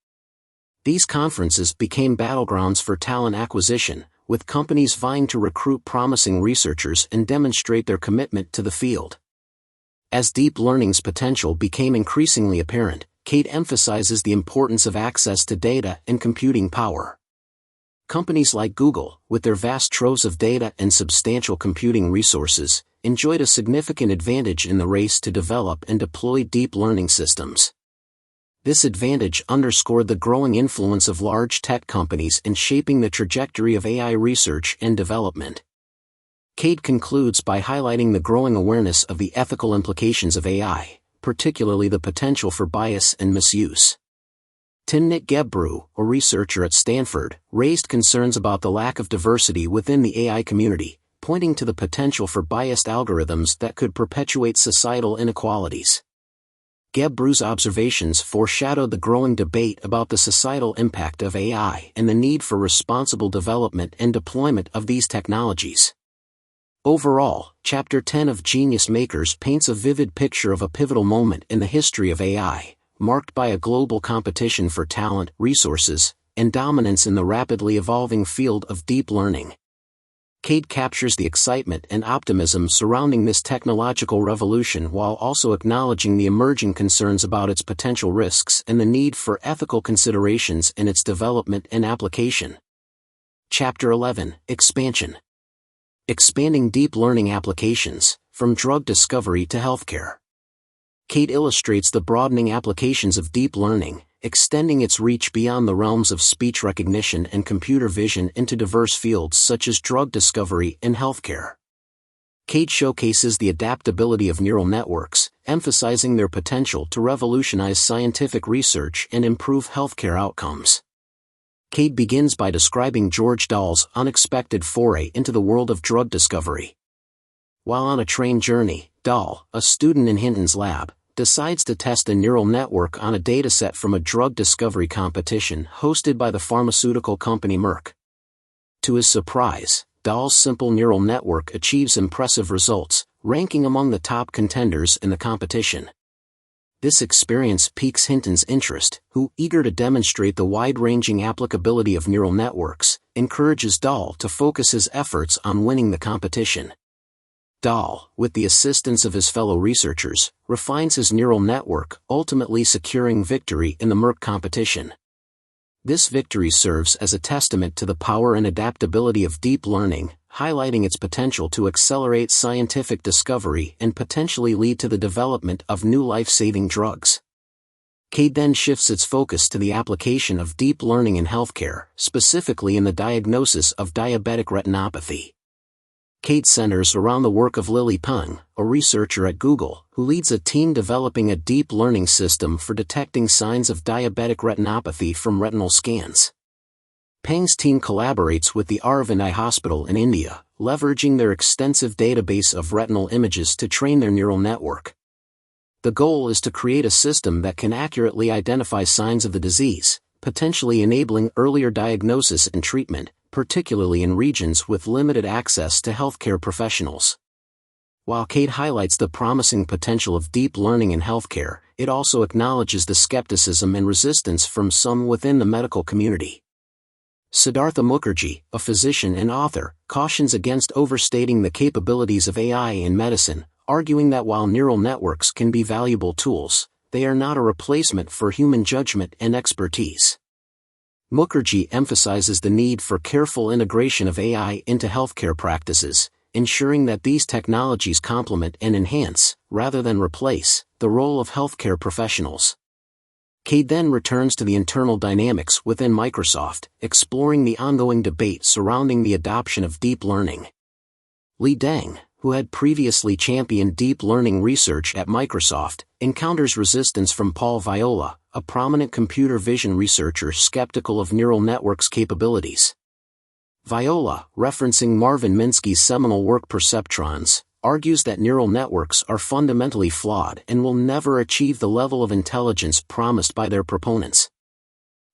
These conferences became battlegrounds for talent acquisition, with companies vying to recruit promising researchers and demonstrate their commitment to the field. As deep learning's potential became increasingly apparent, Cade emphasizes the importance of access to data and computing power. Companies like Google, with their vast troves of data and substantial computing resources, enjoyed a significant advantage in the race to develop and deploy deep learning systems. This advantage underscored the growing influence of large tech companies in shaping the trajectory of AI research and development. Cade concludes by highlighting the growing awareness of the ethical implications of AI, particularly the potential for bias and misuse. Timnit Gebru, a researcher at Stanford, raised concerns about the lack of diversity within the AI community, pointing to the potential for biased algorithms that could perpetuate societal inequalities. Gebru's observations foreshadowed the growing debate about the societal impact of AI and the need for responsible development and deployment of these technologies. Overall, Chapter 10 of Genius Makers paints a vivid picture of a pivotal moment in the history of AI, marked by a global competition for talent, resources, and dominance in the rapidly evolving field of deep learning. Cade captures the excitement and optimism surrounding this technological revolution while also acknowledging the emerging concerns about its potential risks and the need for ethical considerations in its development and application. Chapter 11, Expansion. Expanding deep learning applications, from drug discovery to healthcare. Cade illustrates the broadening applications of deep learning, extending its reach beyond the realms of speech recognition and computer vision into diverse fields such as drug discovery and healthcare. Cade showcases the adaptability of neural networks, emphasizing their potential to revolutionize scientific research and improve healthcare outcomes. Cade begins by describing George Dahl's unexpected foray into the world of drug discovery. While on a train journey, Dahl, a student in Hinton's lab, decides to test a neural network on a dataset from a drug discovery competition hosted by the pharmaceutical company Merck. To his surprise, Dahl's simple neural network achieves impressive results, ranking among the top contenders in the competition. This experience piques Hinton's interest, who, eager to demonstrate the wide-ranging applicability of neural networks, encourages Dahl to focus his efforts on winning the competition. Dahl, with the assistance of his fellow researchers, refines his neural network, ultimately securing victory in the Merck competition. This victory serves as a testament to the power and adaptability of deep learning, highlighting its potential to accelerate scientific discovery and potentially lead to the development of new life-saving drugs. Cade then shifts its focus to the application of deep learning in healthcare, specifically in the diagnosis of diabetic retinopathy. Cade centers around the work of Lily Peng, a researcher at Google, who leads a team developing a deep learning system for detecting signs of diabetic retinopathy from retinal scans. Peng's team collaborates with the Aravind Eye Hospital in India, leveraging their extensive database of retinal images to train their neural network. The goal is to create a system that can accurately identify signs of the disease, potentially enabling earlier diagnosis and treatment, particularly in regions with limited access to healthcare professionals. While Cade highlights the promising potential of deep learning in healthcare, it also acknowledges the skepticism and resistance from some within the medical community. Siddhartha Mukherjee, a physician and author, cautions against overstating the capabilities of AI in medicine, arguing that while neural networks can be valuable tools, they are not a replacement for human judgment and expertise. Mukherjee emphasizes the need for careful integration of AI into healthcare practices, ensuring that these technologies complement and enhance, rather than replace, the role of healthcare professionals. Cade then returns to the internal dynamics within Microsoft, exploring the ongoing debate surrounding the adoption of deep learning. Li Deng, who had previously championed deep learning research at Microsoft, encounters resistance from Paul Viola, a prominent computer vision researcher skeptical of neural networks' capabilities. Viola, referencing Marvin Minsky's seminal work Perceptrons, argues that neural networks are fundamentally flawed and will never achieve the level of intelligence promised by their proponents.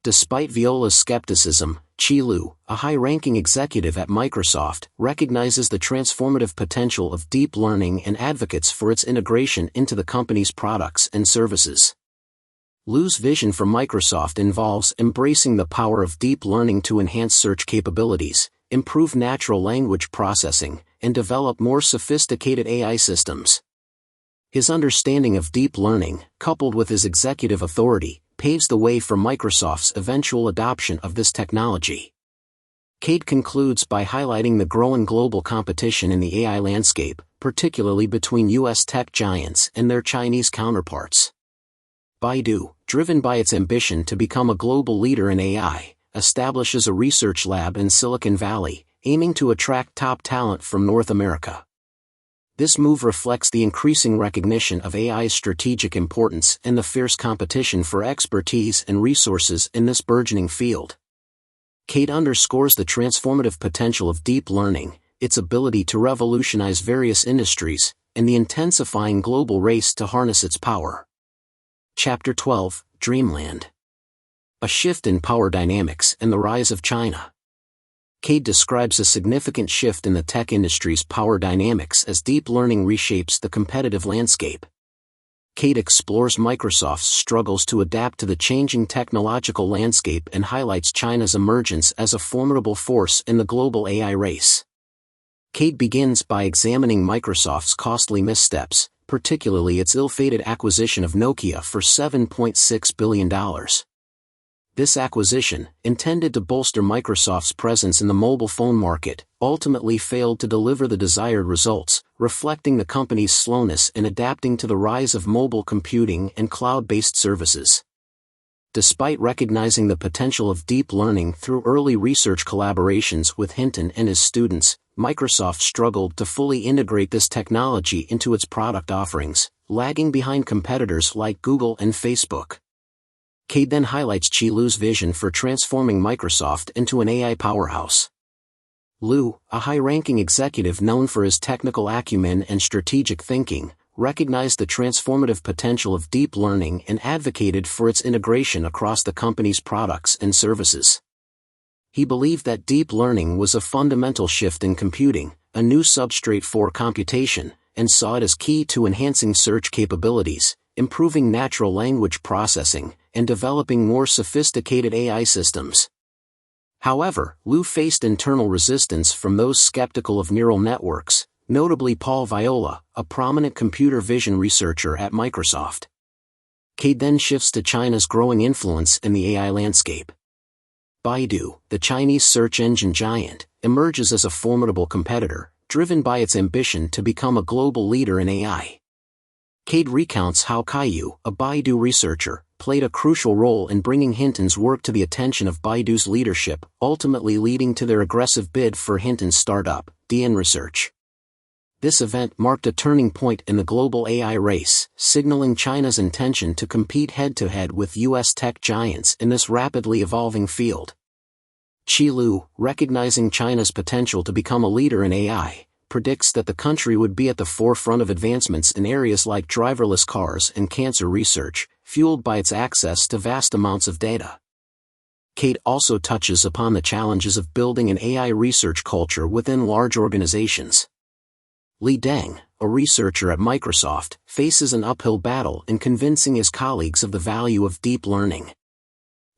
Despite Viola's skepticism, Qi Lu, a high-ranking executive at Microsoft, recognizes the transformative potential of deep learning and advocates for its integration into the company's products and services. Lu's vision for Microsoft involves embracing the power of deep learning to enhance search capabilities, improve natural language processing, and develop more sophisticated AI systems. His understanding of deep learning, coupled with his executive authority, paves the way for Microsoft's eventual adoption of this technology. Cade concludes by highlighting the growing global competition in the AI landscape, particularly between U.S. tech giants and their Chinese counterparts. Baidu, driven by its ambition to become a global leader in AI, establishes a research lab in Silicon Valley, aiming to attract top talent from North America. This move reflects the increasing recognition of AI's strategic importance and the fierce competition for expertise and resources in this burgeoning field. Cade underscores the transformative potential of deep learning, its ability to revolutionize various industries, and the intensifying global race to harness its power. Chapter 12, Dreamland. A shift in power dynamics and the rise of China. Cade describes a significant shift in the tech industry's power dynamics as deep learning reshapes the competitive landscape. Cade explores Microsoft's struggles to adapt to the changing technological landscape and highlights China's emergence as a formidable force in the global AI race. Cade begins by examining Microsoft's costly missteps, particularly its ill-fated acquisition of Nokia for $7.6 billion. This acquisition, intended to bolster Microsoft's presence in the mobile phone market, ultimately failed to deliver the desired results, reflecting the company's slowness in adapting to the rise of mobile computing and cloud-based services. Despite recognizing the potential of deep learning through early research collaborations with Hinton and his students, Microsoft struggled to fully integrate this technology into its product offerings, lagging behind competitors like Google and Facebook. Cade then highlights Qi Lu's vision for transforming Microsoft into an AI powerhouse. Lu, a high-ranking executive known for his technical acumen and strategic thinking, recognized the transformative potential of deep learning and advocated for its integration across the company's products and services. He believed that deep learning was a fundamental shift in computing, a new substrate for computation, and saw it as key to enhancing search capabilities, improving natural language processing, and developing more sophisticated AI systems. However, Liu faced internal resistance from those skeptical of neural networks, notably Paul Viola, a prominent computer vision researcher at Microsoft. Cade then shifts to China's growing influence in the AI landscape. Baidu, the Chinese search engine giant, emerges as a formidable competitor, driven by its ambition to become a global leader in AI. Cade recounts how Caillou, a Baidu researcher, played a crucial role in bringing Hinton's work to the attention of Baidu's leadership, ultimately leading to their aggressive bid for Hinton's startup, DN Research. This event marked a turning point in the global AI race, signaling China's intention to compete head-to-head with U.S. tech giants in this rapidly evolving field. Qi Lu, recognizing China's potential to become a leader in AI, predicts that the country would be at the forefront of advancements in areas like driverless cars and cancer research, fueled by its access to vast amounts of data. Cade also touches upon the challenges of building an AI research culture within large organizations. Li Deng, a researcher at Microsoft, faces an uphill battle in convincing his colleagues of the value of deep learning.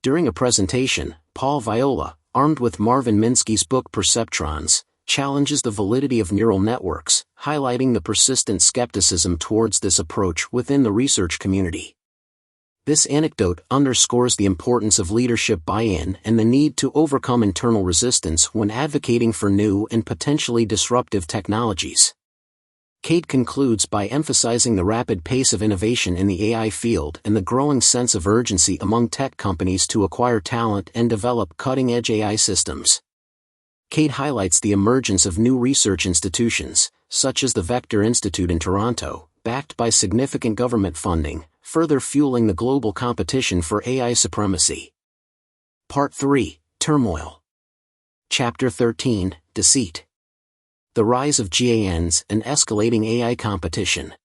During a presentation, Paul Viola, armed with Marvin Minsky's book Perceptrons, challenges the validity of neural networks, highlighting the persistent skepticism towards this approach within the research community. This anecdote underscores the importance of leadership buy-in and the need to overcome internal resistance when advocating for new and potentially disruptive technologies. Cade concludes by emphasizing the rapid pace of innovation in the AI field and the growing sense of urgency among tech companies to acquire talent and develop cutting-edge AI systems. Cade highlights the emergence of new research institutions, such as the Vector Institute in Toronto, backed by significant government funding, further fueling the global competition for AI supremacy. Part 3, Turmoil. Chapter 13, Deceit. The rise of GANs and escalating AI competition.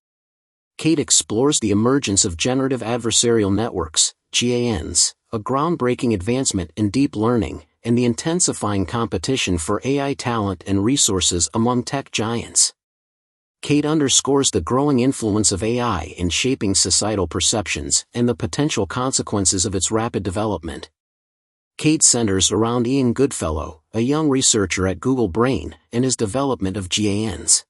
Cade explores the emergence of generative adversarial networks, GANs, a groundbreaking advancement in deep learning, and the intensifying competition for AI talent and resources among tech giants. Cade underscores the growing influence of AI in shaping societal perceptions and the potential consequences of its rapid development. Cade centers around Ian Goodfellow, a young researcher at Google Brain, and his development of GANs.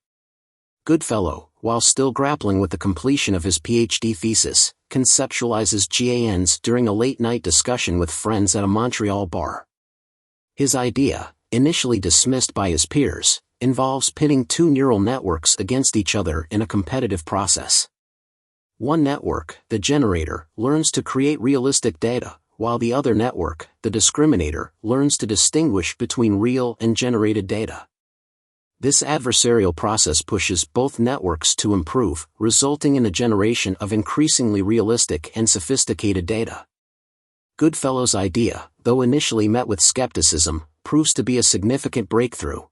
Goodfellow, while still grappling with the completion of his PhD thesis, conceptualizes GANs during a late-night discussion with friends at a Montreal bar. His idea, initially dismissed by his peers, involves pitting two neural networks against each other in a competitive process. One network, the generator, learns to create realistic data, while the other network, the discriminator, learns to distinguish between real and generated data. This adversarial process pushes both networks to improve, resulting in the generation of increasingly realistic and sophisticated data. Goodfellow's idea, though initially met with skepticism, proves to be a significant breakthrough.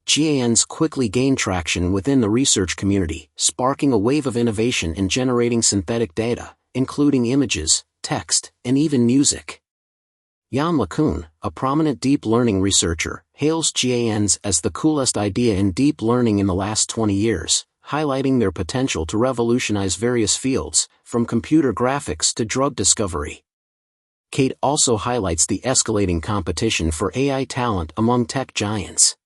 GANs quickly gain traction within the research community, sparking a wave of innovation in generating synthetic data, including images, text, and even music. Jan LeCun, a prominent deep learning researcher, hails GANs as the coolest idea in deep learning in the last 20 years, highlighting their potential to revolutionize various fields, from computer graphics to drug discovery. Cade also highlights the escalating competition for AI talent among tech giants.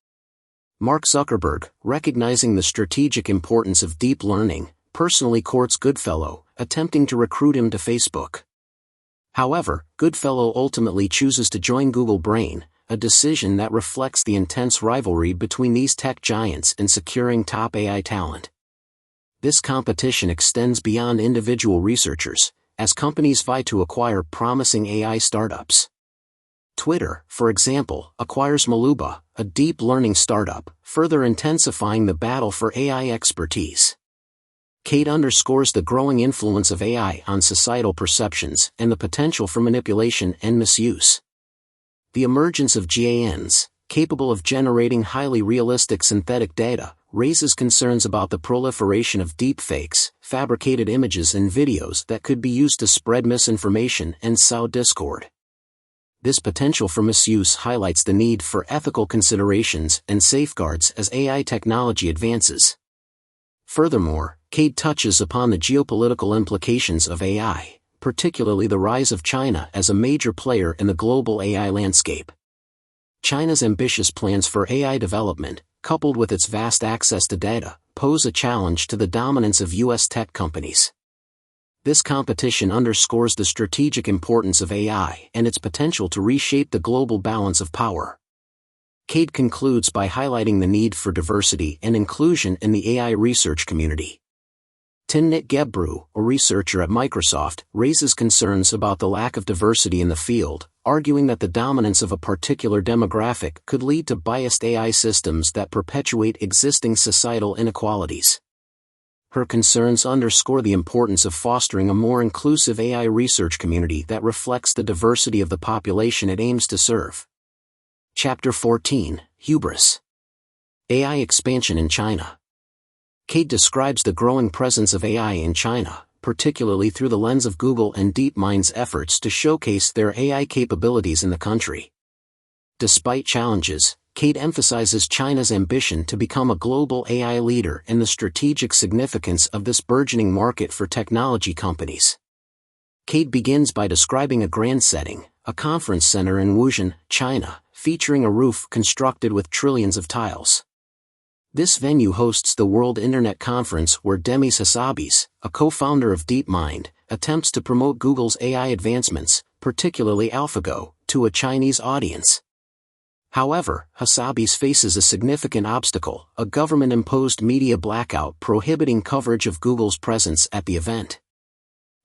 Mark Zuckerberg, recognizing the strategic importance of deep learning, personally courts Goodfellow, attempting to recruit him to Facebook. However, Goodfellow ultimately chooses to join Google Brain, a decision that reflects the intense rivalry between these tech giants in securing top AI talent. This competition extends beyond individual researchers, as companies vie to acquire promising AI startups. Twitter, for example, acquires Maluba, a deep learning startup, further intensifying the battle for AI expertise. Cade underscores the growing influence of AI on societal perceptions and the potential for manipulation and misuse. The emergence of GANs, capable of generating highly realistic synthetic data, raises concerns about the proliferation of deepfakes, fabricated images and videos that could be used to spread misinformation and sow discord. This potential for misuse highlights the need for ethical considerations and safeguards as AI technology advances. Furthermore, Cade touches upon the geopolitical implications of AI, particularly the rise of China as a major player in the global AI landscape. China's ambitious plans for AI development, coupled with its vast access to data, pose a challenge to the dominance of U.S. tech companies. This competition underscores the strategic importance of AI and its potential to reshape the global balance of power. Cade concludes by highlighting the need for diversity and inclusion in the AI research community. Timnit Gebru, a researcher at Microsoft, raises concerns about the lack of diversity in the field, arguing that the dominance of a particular demographic could lead to biased AI systems that perpetuate existing societal inequalities. Her concerns underscore the importance of fostering a more inclusive AI research community that reflects the diversity of the population it aims to serve. Chapter 14, Hubris. AI expansion in China. Cade describes the growing presence of AI in China, particularly through the lens of Google and DeepMind's efforts to showcase their AI capabilities in the country. Despite challenges, Cade emphasizes China's ambition to become a global AI leader and the strategic significance of this burgeoning market for technology companies. Cade begins by describing a grand setting, a conference center in Wuzhen, China, featuring a roof constructed with trillions of tiles. This venue hosts the World Internet Conference where Demis Hassabis, a co-founder of DeepMind, attempts to promote Google's AI advancements, particularly AlphaGo, to a Chinese audience. However, Hassabis faces a significant obstacle, a government-imposed media blackout prohibiting coverage of Google's presence at the event.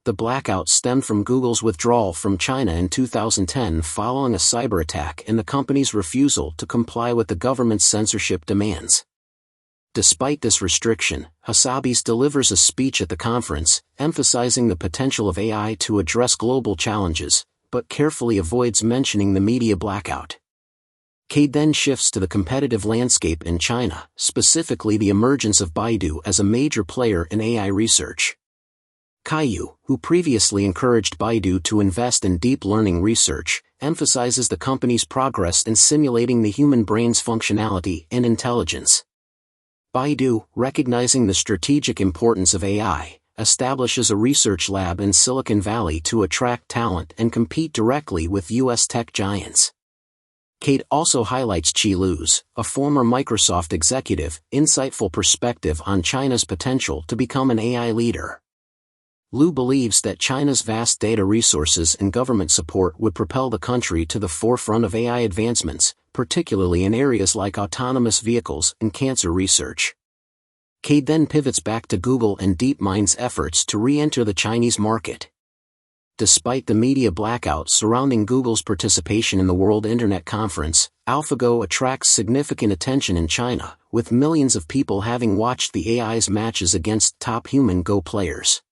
The blackout stemmed from Google's withdrawal from China in 2010 following a cyber attack and the company's refusal to comply with the government's censorship demands. Despite this restriction, Hassabis delivers a speech at the conference, emphasizing the potential of AI to address global challenges, but carefully avoids mentioning the media blackout. Cade then shifts to the competitive landscape in China, specifically the emergence of Baidu as a major player in AI research. Caillou, who previously encouraged Baidu to invest in deep learning research, emphasizes the company's progress in simulating the human brain's functionality and intelligence. Baidu, recognizing the strategic importance of AI, establishes a research lab in Silicon Valley to attract talent and compete directly with U.S. tech giants. Cade also highlights Qi Lu's, a former Microsoft executive, insightful perspective on China's potential to become an AI leader. Lu believes that China's vast data resources and government support would propel the country to the forefront of AI advancements, particularly in areas like autonomous vehicles and cancer research. Cade then pivots back to Google and DeepMind's efforts to re-enter the Chinese market. Despite the media blackout surrounding Google's participation in the World Internet Conference, AlphaGo attracts significant attention in China, with millions of people having watched the AI's matches against top human Go players.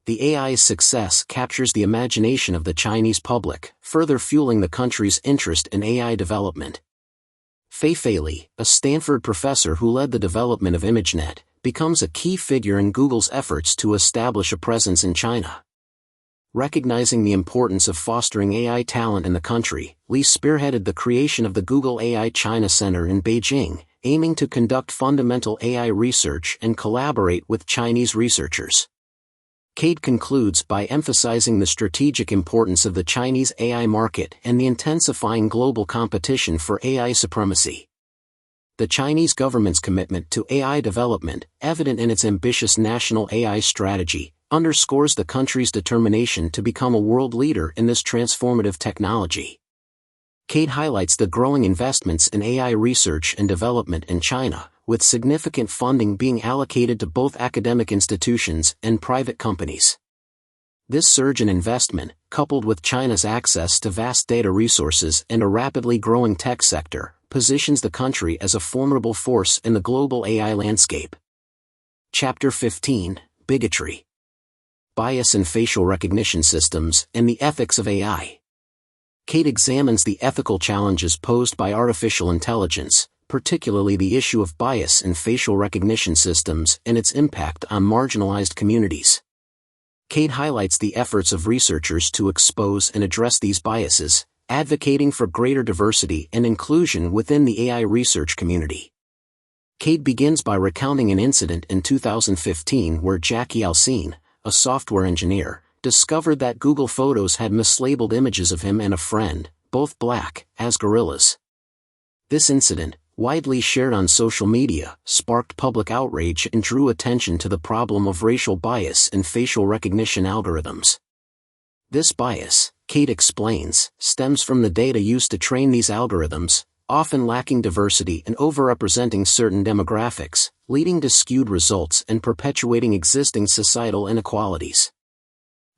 The AI's success captures the imagination of the Chinese public, further fueling the country's interest in AI development. Fei Li, a Stanford professor who led the development of ImageNet, becomes a key figure in Google's efforts to establish a presence in China. Recognizing the importance of fostering AI talent in the country, Li spearheaded the creation of the Google AI China Center in Beijing, aiming to conduct fundamental AI research and collaborate with Chinese researchers. Cade concludes by emphasizing the strategic importance of the Chinese AI market and the intensifying global competition for AI supremacy. The Chinese government's commitment to AI development, evident in its ambitious national AI strategy, underscores the country's determination to become a world leader in this transformative technology. Cade highlights the growing investments in AI research and development in China, with significant funding being allocated to both academic institutions and private companies. This surge in investment, coupled with China's access to vast data resources and a rapidly growing tech sector, positions the country as a formidable force in the global AI landscape. Chapter 15, Bigotry. Bias in facial recognition systems and the ethics of AI. Cade examines the ethical challenges posed by artificial intelligence, particularly the issue of bias in facial recognition systems and its impact on marginalized communities. Cade highlights the efforts of researchers to expose and address these biases, advocating for greater diversity and inclusion within the AI research community. Cade begins by recounting an incident in 2015 where Jackie Alcine, a software engineer, discovered that Google Photos had mislabeled images of him and a friend, both black, as gorillas. This incident, widely shared on social media, sparked public outrage and drew attention to the problem of racial bias in facial recognition algorithms. This bias, Cade explains, stems from the data used to train these algorithms, often lacking diversity and overrepresenting certain demographics, leading to skewed results and perpetuating existing societal inequalities.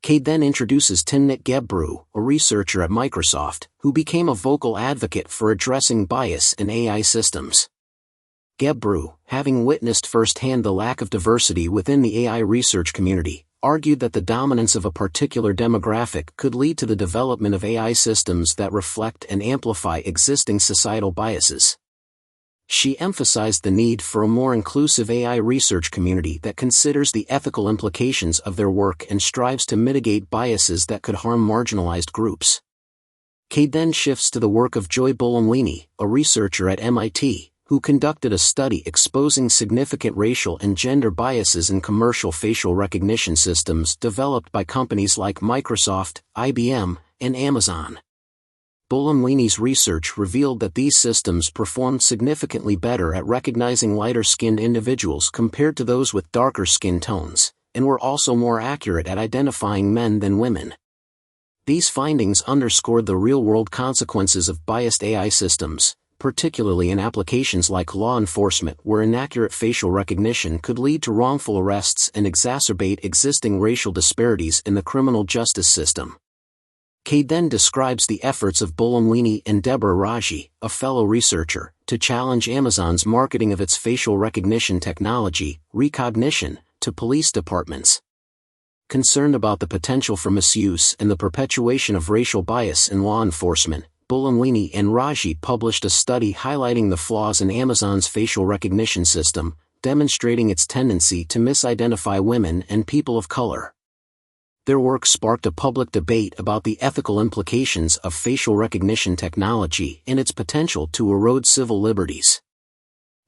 Cade then introduces Timnit Gebru, a researcher at Microsoft, who became a vocal advocate for addressing bias in AI systems. Gebru, having witnessed firsthand the lack of diversity within the AI research community, argued that the dominance of a particular demographic could lead to the development of AI systems that reflect and amplify existing societal biases. She emphasized the need for a more inclusive AI research community that considers the ethical implications of their work and strives to mitigate biases that could harm marginalized groups. Cade then shifts to the work of Joy Buolamwini, a researcher at MIT, who conducted a study exposing significant racial and gender biases in commercial facial recognition systems developed by companies like Microsoft, IBM, and Amazon. Buolamwini's research revealed that these systems performed significantly better at recognizing lighter-skinned individuals compared to those with darker skin tones, and were also more accurate at identifying men than women. These findings underscored the real-world consequences of biased AI systems, particularly in applications like law enforcement where inaccurate facial recognition could lead to wrongful arrests and exacerbate existing racial disparities in the criminal justice system. Cade then describes the efforts of Buolamwini and Deborah Raji, a fellow researcher, to challenge Amazon's marketing of its facial recognition technology, Rekognition, to police departments. Concerned about the potential for misuse and the perpetuation of racial bias in law enforcement, Buolamwini and Raji published a study highlighting the flaws in Amazon's facial recognition system, demonstrating its tendency to misidentify women and people of color. Their work sparked a public debate about the ethical implications of facial recognition technology and its potential to erode civil liberties.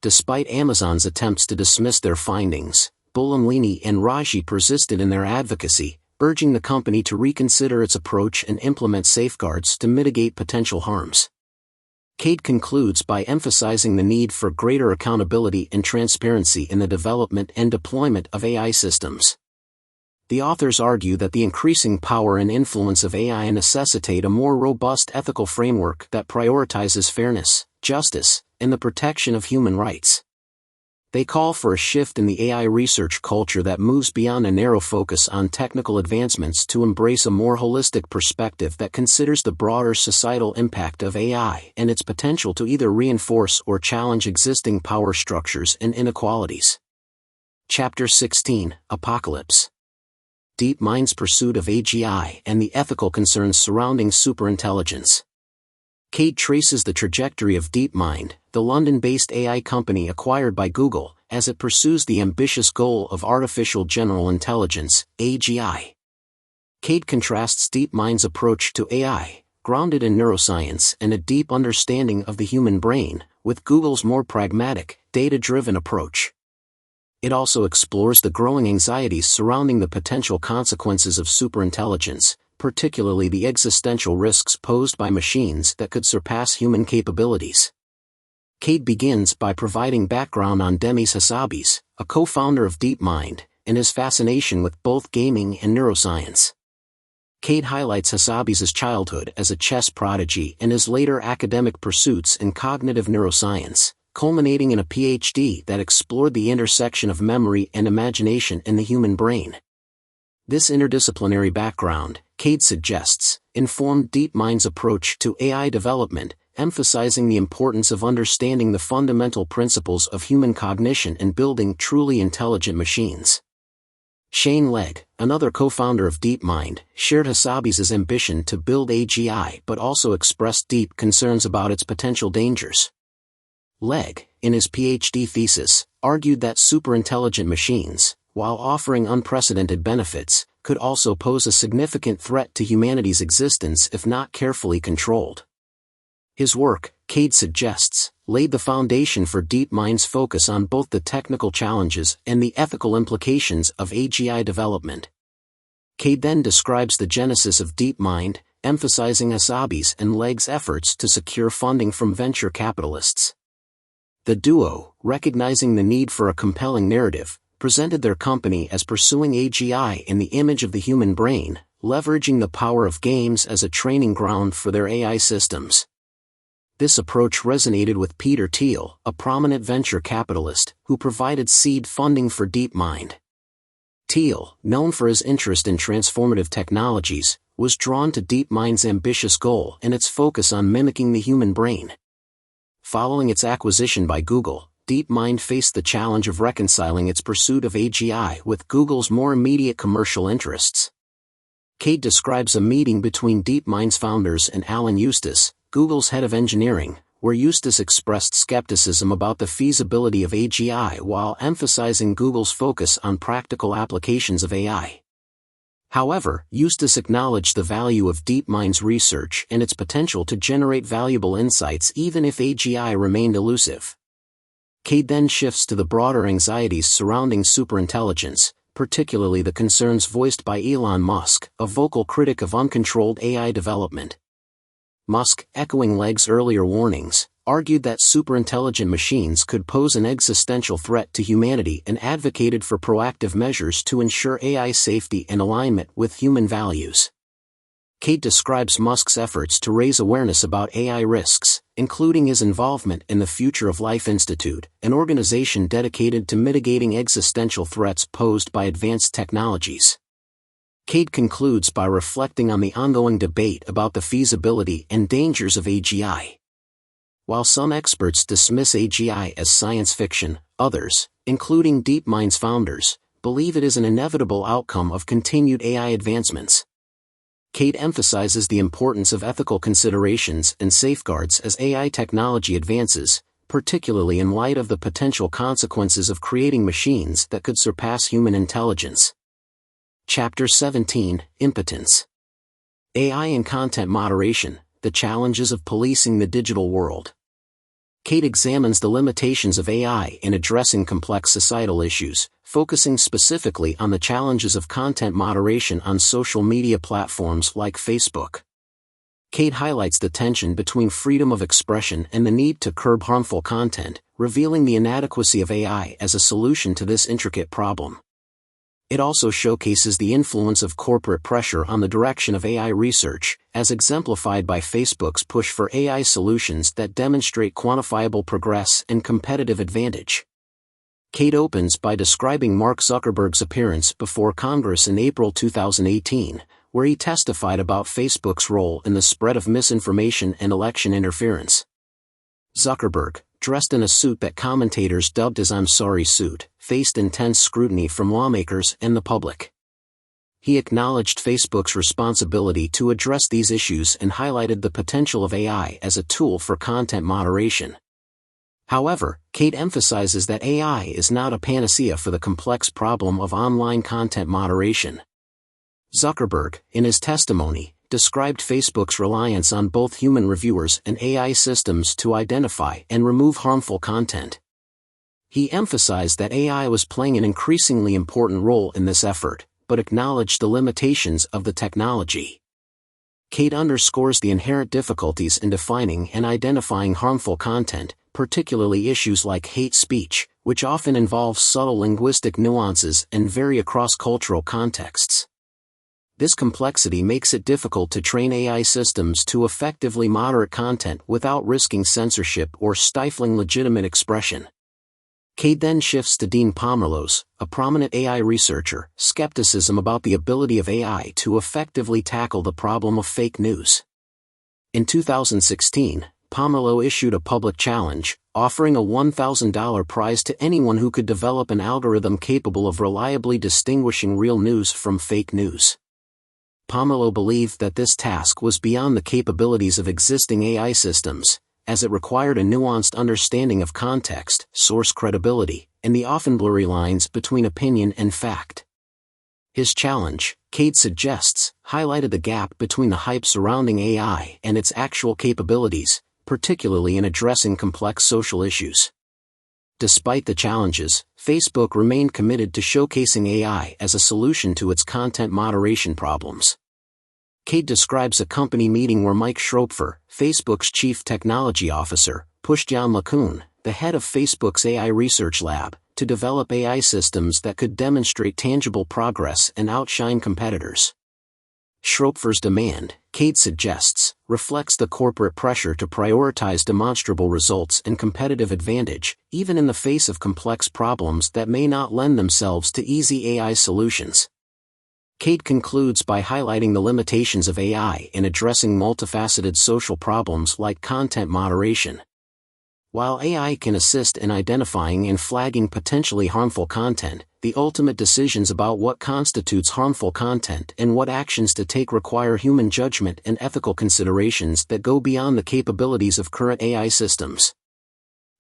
Despite Amazon's attempts to dismiss their findings, Buolamwini and Raji persisted in their advocacy, urging the company to reconsider its approach and implement safeguards to mitigate potential harms. Cade concludes by emphasizing the need for greater accountability and transparency in the development and deployment of AI systems. The authors argue that the increasing power and influence of AI necessitate a more robust ethical framework that prioritizes fairness, justice, and the protection of human rights. They call for a shift in the AI research culture that moves beyond a narrow focus on technical advancements to embrace a more holistic perspective that considers the broader societal impact of AI and its potential to either reinforce or challenge existing power structures and inequalities. Chapter 16, Apocalypse. DeepMind's pursuit of AGI and the ethical concerns surrounding superintelligence. Cade traces the trajectory of DeepMind, the London-based AI company acquired by Google, as it pursues the ambitious goal of artificial general intelligence, AGI. Cade contrasts DeepMind's approach to AI, grounded in neuroscience and a deep understanding of the human brain, with Google's more pragmatic, data-driven approach. It also explores the growing anxieties surrounding the potential consequences of superintelligence, particularly the existential risks posed by machines that could surpass human capabilities. Cade begins by providing background on Demis Hassabis, a co-founder of DeepMind, and his fascination with both gaming and neuroscience. Cade highlights Hassabis' childhood as a chess prodigy and his later academic pursuits in cognitive neuroscience, culminating in a PhD that explored the intersection of memory and imagination in the human brain. This interdisciplinary background, Cade suggests, informed DeepMind's approach to AI development, emphasizing the importance of understanding the fundamental principles of human cognition and building truly intelligent machines. Shane Legg, another co-founder of DeepMind, shared Hassabis' ambition to build AGI but also expressed deep concerns about its potential dangers. Legg, in his PhD thesis, argued that superintelligent machines, while offering unprecedented benefits, could also pose a significant threat to humanity's existence if not carefully controlled. His work, Cade suggests, laid the foundation for DeepMind's focus on both the technical challenges and the ethical implications of AGI development. Cade then describes the genesis of DeepMind, emphasizing Asabi's and Legg's efforts to secure funding from venture capitalists. The duo, recognizing the need for a compelling narrative, presented their company as pursuing AGI in the image of the human brain, leveraging the power of games as a training ground for their AI systems. This approach resonated with Peter Thiel, a prominent venture capitalist, who provided seed funding for DeepMind. Thiel, known for his interest in transformative technologies, was drawn to DeepMind's ambitious goal and its focus on mimicking the human brain. Following its acquisition by Google, DeepMind faced the challenge of reconciling its pursuit of AGI with Google's more immediate commercial interests. Cade describes a meeting between DeepMind's founders and Alan Eustace, Google's head of engineering, where Eustace expressed skepticism about the feasibility of AGI while emphasizing Google's focus on practical applications of AI. However, Eustace acknowledged the value of DeepMind's research and its potential to generate valuable insights even if AGI remained elusive. Cade then shifts to the broader anxieties surrounding superintelligence, particularly the concerns voiced by Elon Musk, a vocal critic of uncontrolled AI development. Musk, echoing Legg's earlier warnings, argued that superintelligent machines could pose an existential threat to humanity and advocated for proactive measures to ensure AI safety and alignment with human values. Cade describes Musk's efforts to raise awareness about AI risks, including his involvement in the Future of Life Institute, an organization dedicated to mitigating existential threats posed by advanced technologies. Cade concludes by reflecting on the ongoing debate about the feasibility and dangers of AGI. While some experts dismiss AGI as science fiction, others, including DeepMind's founders, believe it is an inevitable outcome of continued AI advancements. Cade emphasizes the importance of ethical considerations and safeguards as AI technology advances, particularly in light of the potential consequences of creating machines that could surpass human intelligence. Chapter 17, Impotence. AI and Content Moderation, the Challenges of Policing the Digital World. Cade examines the limitations of AI in addressing complex societal issues, focusing specifically on the challenges of content moderation on social media platforms like Facebook. Cade highlights the tension between freedom of expression and the need to curb harmful content, revealing the inadequacy of AI as a solution to this intricate problem. It also showcases the influence of corporate pressure on the direction of AI research, as exemplified by Facebook's push for AI solutions that demonstrate quantifiable progress and competitive advantage. Cade opens by describing Mark Zuckerberg's appearance before Congress in April 2018, where he testified about Facebook's role in the spread of misinformation and election interference. Zuckerberg, dressed in a suit that commentators dubbed as "I'm sorry" suit, faced intense scrutiny from lawmakers and the public. He acknowledged Facebook's responsibility to address these issues and highlighted the potential of AI as a tool for content moderation. However, Cade emphasizes that AI is not a panacea for the complex problem of online content moderation. Zuckerberg, in his testimony, described Facebook's reliance on both human reviewers and AI systems to identify and remove harmful content. He emphasized that AI was playing an increasingly important role in this effort, but acknowledged the limitations of the technology. Cade underscores the inherent difficulties in defining and identifying harmful content, particularly issues like hate speech, which often involve subtle linguistic nuances and vary across cultural contexts. This complexity makes it difficult to train AI systems to effectively moderate content without risking censorship or stifling legitimate expression. Cade then shifts to Dean Pomerleau's, a prominent AI researcher, skepticism about the ability of AI to effectively tackle the problem of fake news. In 2016, Pomerleau issued a public challenge, offering a $1,000 prize to anyone who could develop an algorithm capable of reliably distinguishing real news from fake news. Pomerleau believed that this task was beyond the capabilities of existing AI systems, as it required a nuanced understanding of context, source credibility, and the often blurry lines between opinion and fact. His challenge, Cade suggests, highlighted the gap between the hype surrounding AI and its actual capabilities, particularly in addressing complex social issues. Despite the challenges, Facebook remained committed to showcasing AI as a solution to its content moderation problems. Cade describes a company meeting where Mike Schroepfer, Facebook's chief technology officer, pushed Jan LeCun, the head of Facebook's AI research lab, to develop AI systems that could demonstrate tangible progress and outshine competitors. Schroepfer's demand, Cade suggests, reflects the corporate pressure to prioritize demonstrable results and competitive advantage, even in the face of complex problems that may not lend themselves to easy AI solutions. Cade concludes by highlighting the limitations of AI in addressing multifaceted social problems like content moderation. While AI can assist in identifying and flagging potentially harmful content, the ultimate decisions about what constitutes harmful content and what actions to take require human judgment and ethical considerations that go beyond the capabilities of current AI systems.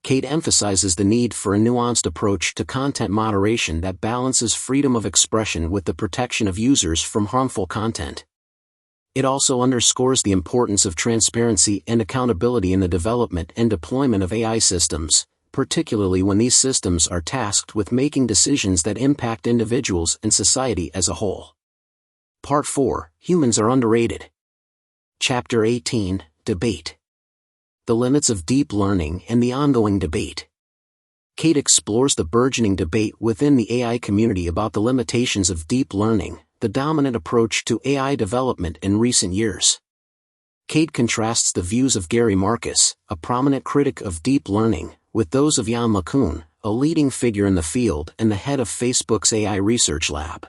Cade emphasizes the need for a nuanced approach to content moderation that balances freedom of expression with the protection of users from harmful content. It also underscores the importance of transparency and accountability in the development and deployment of AI systems, particularly when these systems are tasked with making decisions that impact individuals and society as a whole. Part 4: Humans are underrated. Chapter 18: Debate. The limits of deep learning and the ongoing debate. Cade explores the burgeoning debate within the AI community about the limitations of deep learning, the dominant approach to AI development in recent years. Cade contrasts the views of Gary Marcus, a prominent critic of deep learning, with those of Jan LeCun, a leading figure in the field and the head of Facebook's AI research lab.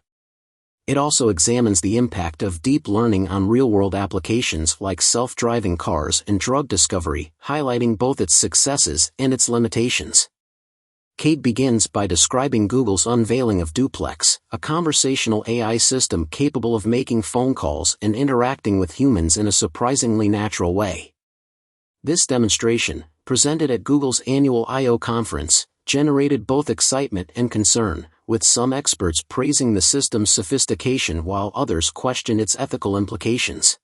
It also examines the impact of deep learning on real-world applications like self-driving cars and drug discovery, highlighting both its successes and its limitations. Cade begins by describing Google's unveiling of Duplex, a conversational AI system capable of making phone calls and interacting with humans in a surprisingly natural way. This demonstration, presented at Google's annual I/O conference, generated both excitement and concern, with some experts praising the system's sophistication while others questioned its ethical implications.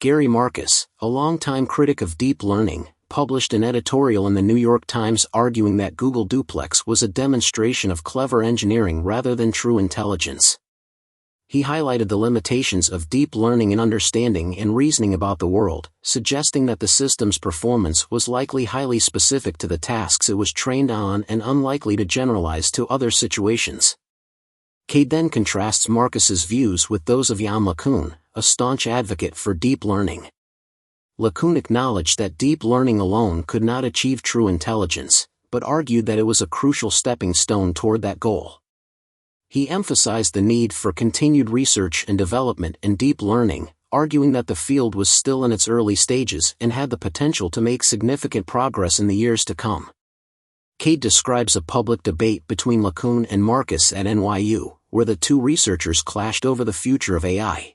Gary Marcus, a longtime critic of deep learning, published an editorial in the New York Times arguing that Google Duplex was a demonstration of clever engineering rather than true intelligence. He highlighted the limitations of deep learning in understanding and reasoning about the world, suggesting that the system's performance was likely highly specific to the tasks it was trained on and unlikely to generalize to other situations. Cade then contrasts Marcus's views with those of Jan LeCun, a staunch advocate for deep learning. LeCun acknowledged that deep learning alone could not achieve true intelligence, but argued that it was a crucial stepping stone toward that goal. He emphasized the need for continued research and development in deep learning, arguing that the field was still in its early stages and had the potential to make significant progress in the years to come. Cade describes a public debate between LeCun and Marcus at NYU, where the two researchers clashed over the future of AI.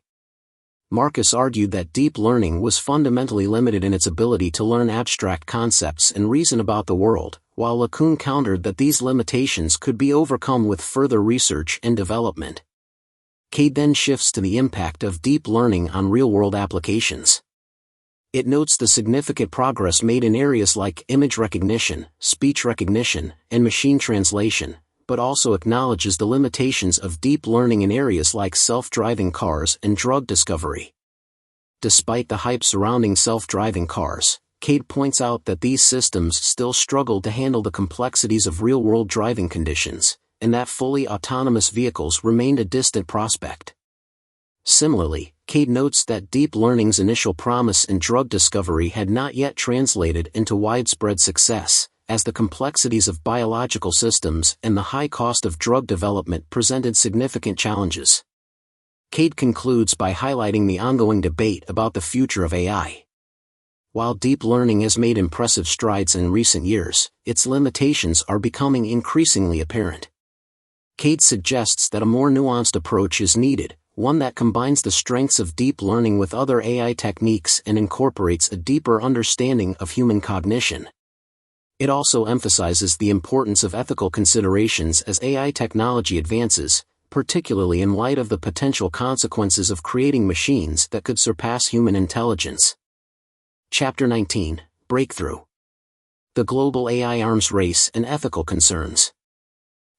Marcus argued that deep learning was fundamentally limited in its ability to learn abstract concepts and reason about the world, while LeCun countered that these limitations could be overcome with further research and development. Cade then shifts to the impact of deep learning on real-world applications. It notes the significant progress made in areas like image recognition, speech recognition, and machine translation, but also acknowledges the limitations of deep learning in areas like self-driving cars and drug discovery. Despite the hype surrounding self-driving cars, Cade points out that these systems still struggle to handle the complexities of real-world driving conditions, and that fully autonomous vehicles remained a distant prospect. Similarly, Cade notes that deep learning's initial promise in drug discovery had not yet translated into widespread success, as the complexities of biological systems and the high cost of drug development presented significant challenges. Cade concludes by highlighting the ongoing debate about the future of AI. While deep learning has made impressive strides in recent years, its limitations are becoming increasingly apparent. Cade suggests that a more nuanced approach is needed, one that combines the strengths of deep learning with other AI techniques and incorporates a deeper understanding of human cognition. It also emphasizes the importance of ethical considerations as AI technology advances, particularly in light of the potential consequences of creating machines that could surpass human intelligence. Chapter 19, Breakthrough. The Global AI Arms Race and Ethical Concerns.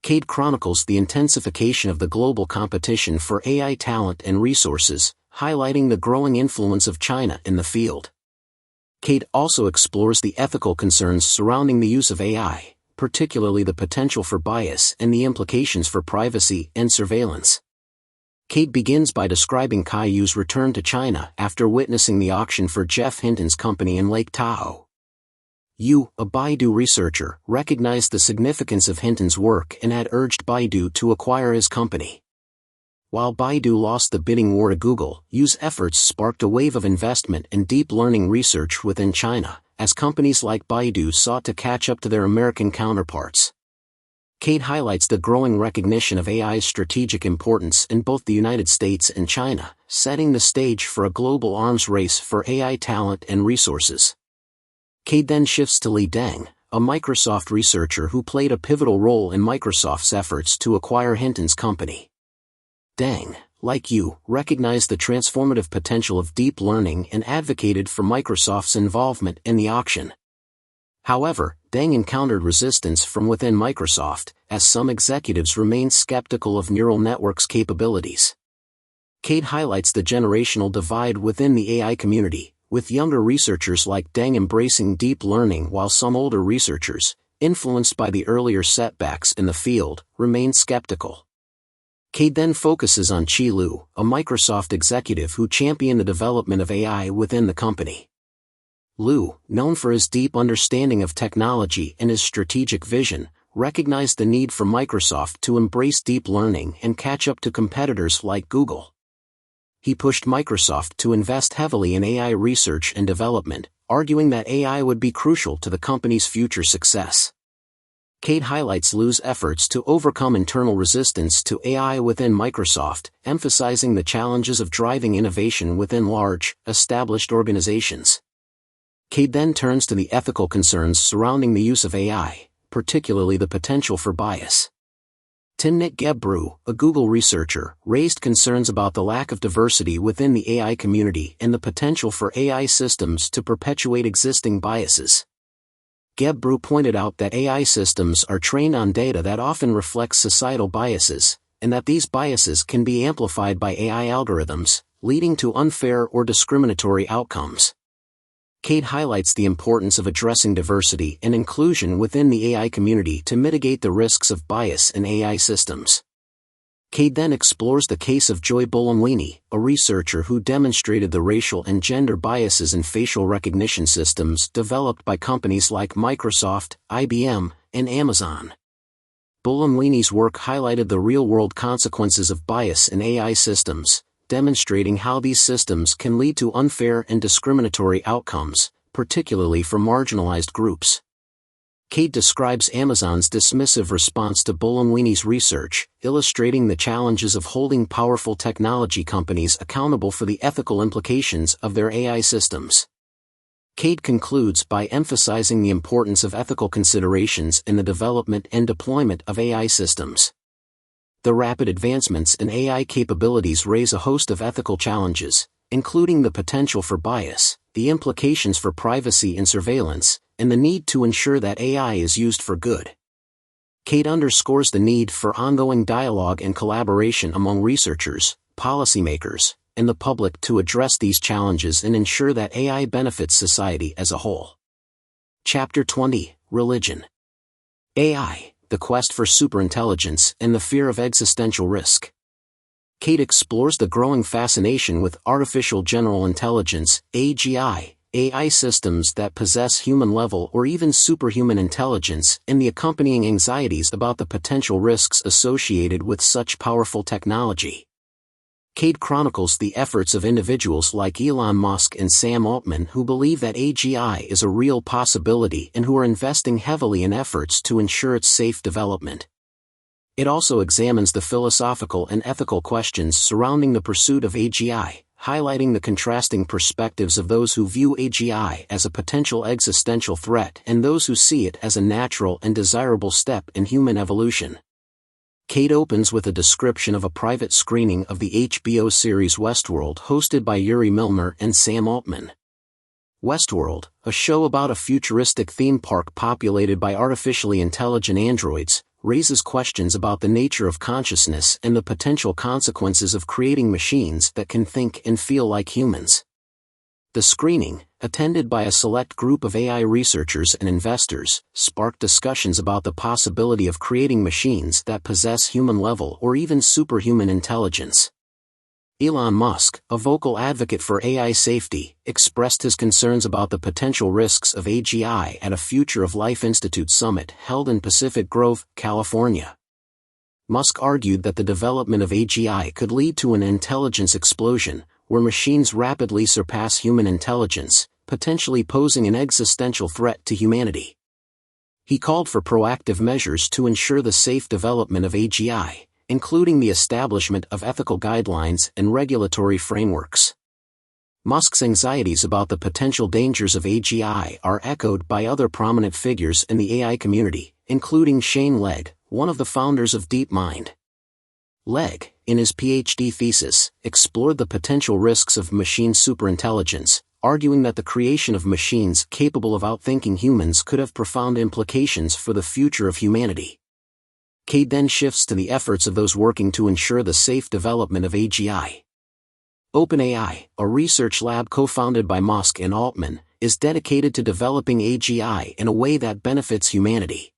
Cade chronicles the intensification of the global competition for AI talent and resources, highlighting the growing influence of China in the field. Cade also explores the ethical concerns surrounding the use of AI, particularly the potential for bias and the implications for privacy and surveillance. Cade begins by describing Caillou's return to China after witnessing the auction for Jeff Hinton's company in Lake Tahoe. Yu, a Baidu researcher, recognized the significance of Hinton's work and had urged Baidu to acquire his company. While Baidu lost the bidding war to Google, Yu's efforts sparked a wave of investment in deep learning research within China, as companies like Baidu sought to catch up to their American counterparts. Cade highlights the growing recognition of AI's strategic importance in both the United States and China, setting the stage for a global arms race for AI talent and resources. Cade then shifts to Li Deng, a Microsoft researcher who played a pivotal role in Microsoft's efforts to acquire Hinton's company. Deng, like Yu, recognized the transformative potential of deep learning and advocated for Microsoft's involvement in the auction. However, Deng encountered resistance from within Microsoft, as some executives remained skeptical of neural networks' capabilities. Cade highlights the generational divide within the AI community, with younger researchers like Deng embracing deep learning while some older researchers, influenced by the earlier setbacks in the field, remain skeptical. Cade then focuses on Qi Lu, a Microsoft executive who championed the development of AI within the company. Lu, known for his deep understanding of technology and his strategic vision, recognized the need for Microsoft to embrace deep learning and catch up to competitors like Google. He pushed Microsoft to invest heavily in AI research and development, arguing that AI would be crucial to the company's future success. Cade highlights Lu's efforts to overcome internal resistance to AI within Microsoft, emphasizing the challenges of driving innovation within large, established organizations. Cade then turns to the ethical concerns surrounding the use of AI, particularly the potential for bias. Timnit Gebru, a Google researcher, raised concerns about the lack of diversity within the AI community and the potential for AI systems to perpetuate existing biases. Gebru pointed out that AI systems are trained on data that often reflects societal biases, and that these biases can be amplified by AI algorithms, leading to unfair or discriminatory outcomes. Cade highlights the importance of addressing diversity and inclusion within the AI community to mitigate the risks of bias in AI systems. Cade then explores the case of Joy Buolamwini, a researcher who demonstrated the racial and gender biases in facial recognition systems developed by companies like Microsoft, IBM, and Amazon. Buolamwini's work highlighted the real-world consequences of bias in AI systems, demonstrating how these systems can lead to unfair and discriminatory outcomes, particularly for marginalized groups. Cade describes Amazon's dismissive response to Buolamwini's research, illustrating the challenges of holding powerful technology companies accountable for the ethical implications of their AI systems. Cade concludes by emphasizing the importance of ethical considerations in the development and deployment of AI systems. The rapid advancements in AI capabilities raise a host of ethical challenges, including the potential for bias, the implications for privacy and surveillance, and the need to ensure that AI is used for good. Cade underscores the need for ongoing dialogue and collaboration among researchers, policymakers, and the public to address these challenges and ensure that AI benefits society as a whole. Chapter 20, Religion. AI, the quest for superintelligence and the fear of existential risk. Cade explores the growing fascination with artificial general intelligence, AGI, AI systems that possess human-level or even superhuman intelligence, and the accompanying anxieties about the potential risks associated with such powerful technology. Cade chronicles the efforts of individuals like Elon Musk and Sam Altman who believe that AGI is a real possibility and who are investing heavily in efforts to ensure its safe development. It also examines the philosophical and ethical questions surrounding the pursuit of AGI, highlighting the contrasting perspectives of those who view AGI as a potential existential threat and those who see it as a natural and desirable step in human evolution. Cade opens with a description of a private screening of the HBO series Westworld hosted by Yuri Milner and Sam Altman. Westworld, a show about a futuristic theme park populated by artificially intelligent androids, raises questions about the nature of consciousness and the potential consequences of creating machines that can think and feel like humans. The screening, attended by a select group of AI researchers and investors, sparked discussions about the possibility of creating machines that possess human-level or even superhuman intelligence. Elon Musk, a vocal advocate for AI safety, expressed his concerns about the potential risks of AGI at a Future of Life Institute summit held in Pacific Grove, California. Musk argued that the development of AGI could lead to an intelligence explosion, where machines rapidly surpass human intelligence, potentially posing an existential threat to humanity. He called for proactive measures to ensure the safe development of AGI, including the establishment of ethical guidelines and regulatory frameworks. Musk's anxieties about the potential dangers of AGI are echoed by other prominent figures in the AI community, including Shane Legg, one of the founders of DeepMind. Legg, in his PhD thesis, explored the potential risks of machine superintelligence, arguing that the creation of machines capable of outthinking humans could have profound implications for the future of humanity. Cade then shifts to the efforts of those working to ensure the safe development of AGI. OpenAI, a research lab co-founded by Musk and Altman, is dedicated to developing AGI in a way that benefits humanity.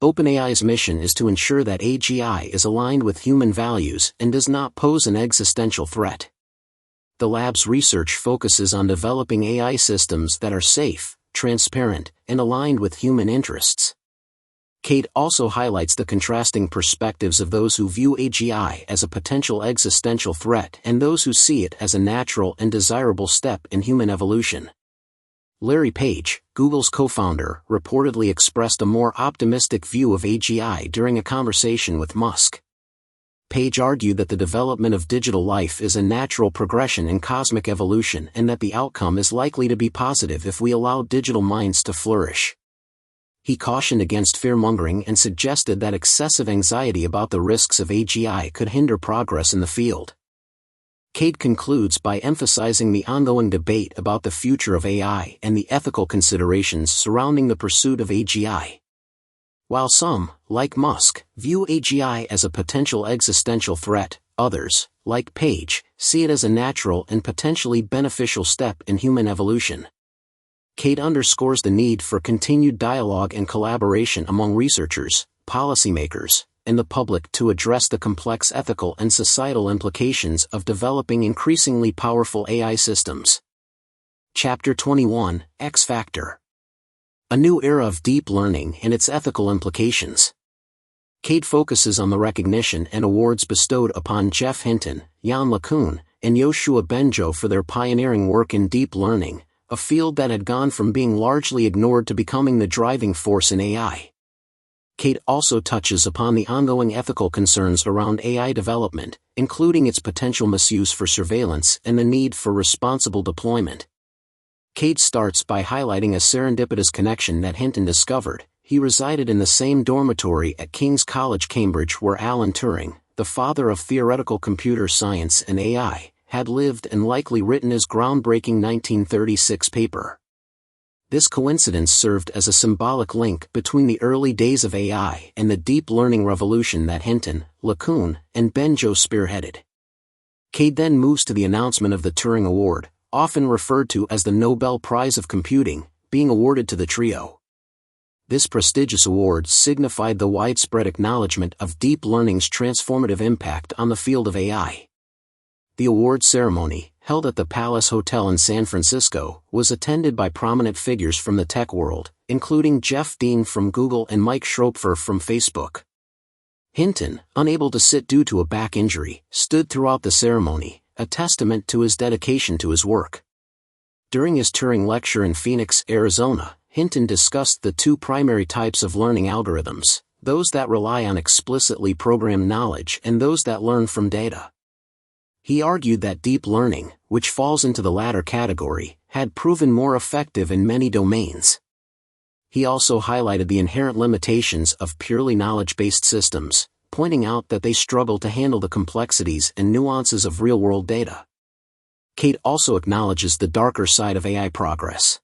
OpenAI's mission is to ensure that AGI is aligned with human values and does not pose an existential threat. The lab's research focuses on developing AI systems that are safe, transparent, and aligned with human interests. Cade also highlights the contrasting perspectives of those who view AGI as a potential existential threat and those who see it as a natural and desirable step in human evolution. Larry Page, Google's co-founder, reportedly expressed a more optimistic view of AGI during a conversation with Musk. Page argued that the development of digital life is a natural progression in cosmic evolution and that the outcome is likely to be positive if we allow digital minds to flourish. He cautioned against fear-mongering and suggested that excessive anxiety about the risks of AGI could hinder progress in the field. Cade concludes by emphasizing the ongoing debate about the future of AI and the ethical considerations surrounding the pursuit of AGI. While some, like Musk, view AGI as a potential existential threat, others, like Page, see it as a natural and potentially beneficial step in human evolution. Cade underscores the need for continued dialogue and collaboration among researchers, policymakers, and the public to address the complex ethical and societal implications of developing increasingly powerful AI systems. Chapter 21, X Factor. A new era of deep learning and its ethical implications. Cade focuses on the recognition and awards bestowed upon Jeff Hinton, Yann LeCun, and Yoshua Bengio for their pioneering work in deep learning, a field that had gone from being largely ignored to becoming the driving force in AI. Cade also touches upon the ongoing ethical concerns around AI development, including its potential misuse for surveillance and the need for responsible deployment. Cade starts by highlighting a serendipitous connection that Hinton discovered. He resided in the same dormitory at King's College, Cambridge, where Alan Turing, the father of theoretical computer science and AI, had lived and likely written his groundbreaking 1936 paper. This coincidence served as a symbolic link between the early days of AI and the deep learning revolution that Hinton, LeCun, and Bengio spearheaded. Cade then moves to the announcement of the Turing Award, often referred to as the Nobel Prize of Computing, being awarded to the trio. This prestigious award signified the widespread acknowledgement of deep learning's transformative impact on the field of AI. The award ceremony, held at the Palace Hotel in San Francisco, was attended by prominent figures from the tech world, including Jeff Dean from Google and Mike Schroepfer from Facebook. Hinton, unable to sit due to a back injury, stood throughout the ceremony, a testament to his dedication to his work. During his Turing lecture in Phoenix, Arizona, Hinton discussed the two primary types of learning algorithms, those that rely on explicitly programmed knowledge and those that learn from data. He argued that deep learning, which falls into the latter category, had proven more effective in many domains. He also highlighted the inherent limitations of purely knowledge-based systems, pointing out that they struggle to handle the complexities and nuances of real-world data. Cade also acknowledges the darker side of AI progress.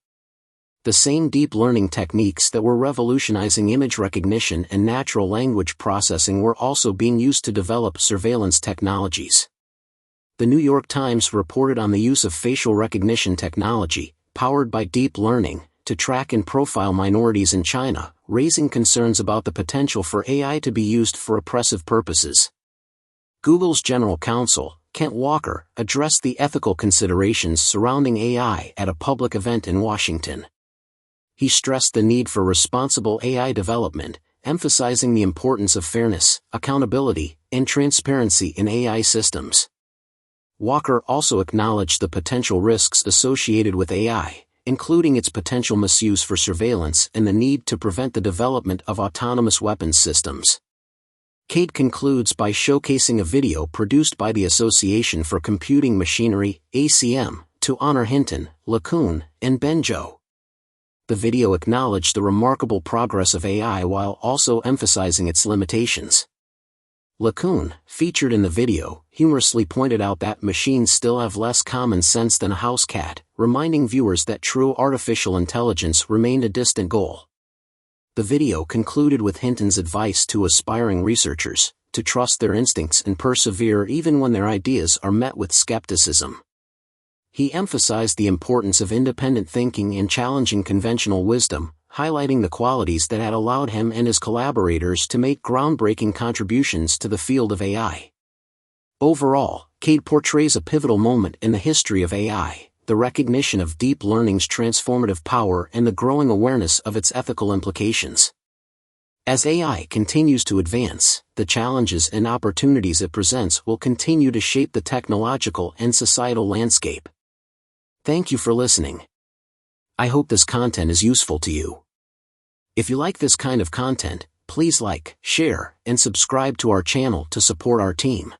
The same deep learning techniques that were revolutionizing image recognition and natural language processing were also being used to develop surveillance technologies. The New York Times reported on the use of facial recognition technology, powered by deep learning, to track and profile minorities in China, raising concerns about the potential for AI to be used for oppressive purposes. Google's general counsel, Kent Walker, addressed the ethical considerations surrounding AI at a public event in Washington. He stressed the need for responsible AI development, emphasizing the importance of fairness, accountability, and transparency in AI systems. Walker also acknowledged the potential risks associated with AI, including its potential misuse for surveillance and the need to prevent the development of autonomous weapons systems. Cade concludes by showcasing a video produced by the Association for Computing Machinery, ACM, to honor Hinton, LeCun, and Benjo. The video acknowledged the remarkable progress of AI while also emphasizing its limitations. LeCun, featured in the video, humorously pointed out that machines still have less common sense than a house cat, reminding viewers that true artificial intelligence remained a distant goal. The video concluded with Hinton's advice to aspiring researchers to trust their instincts and persevere even when their ideas are met with skepticism. He emphasized the importance of independent thinking and challenging conventional wisdom, highlighting the qualities that had allowed him and his collaborators to make groundbreaking contributions to the field of AI. Overall, Cade portrays a pivotal moment in the history of AI, the recognition of deep learning's transformative power and the growing awareness of its ethical implications. As AI continues to advance, the challenges and opportunities it presents will continue to shape the technological and societal landscape. Thank you for listening. I hope this content is useful to you. If you like this kind of content, please like, share, and subscribe to our channel to support our team.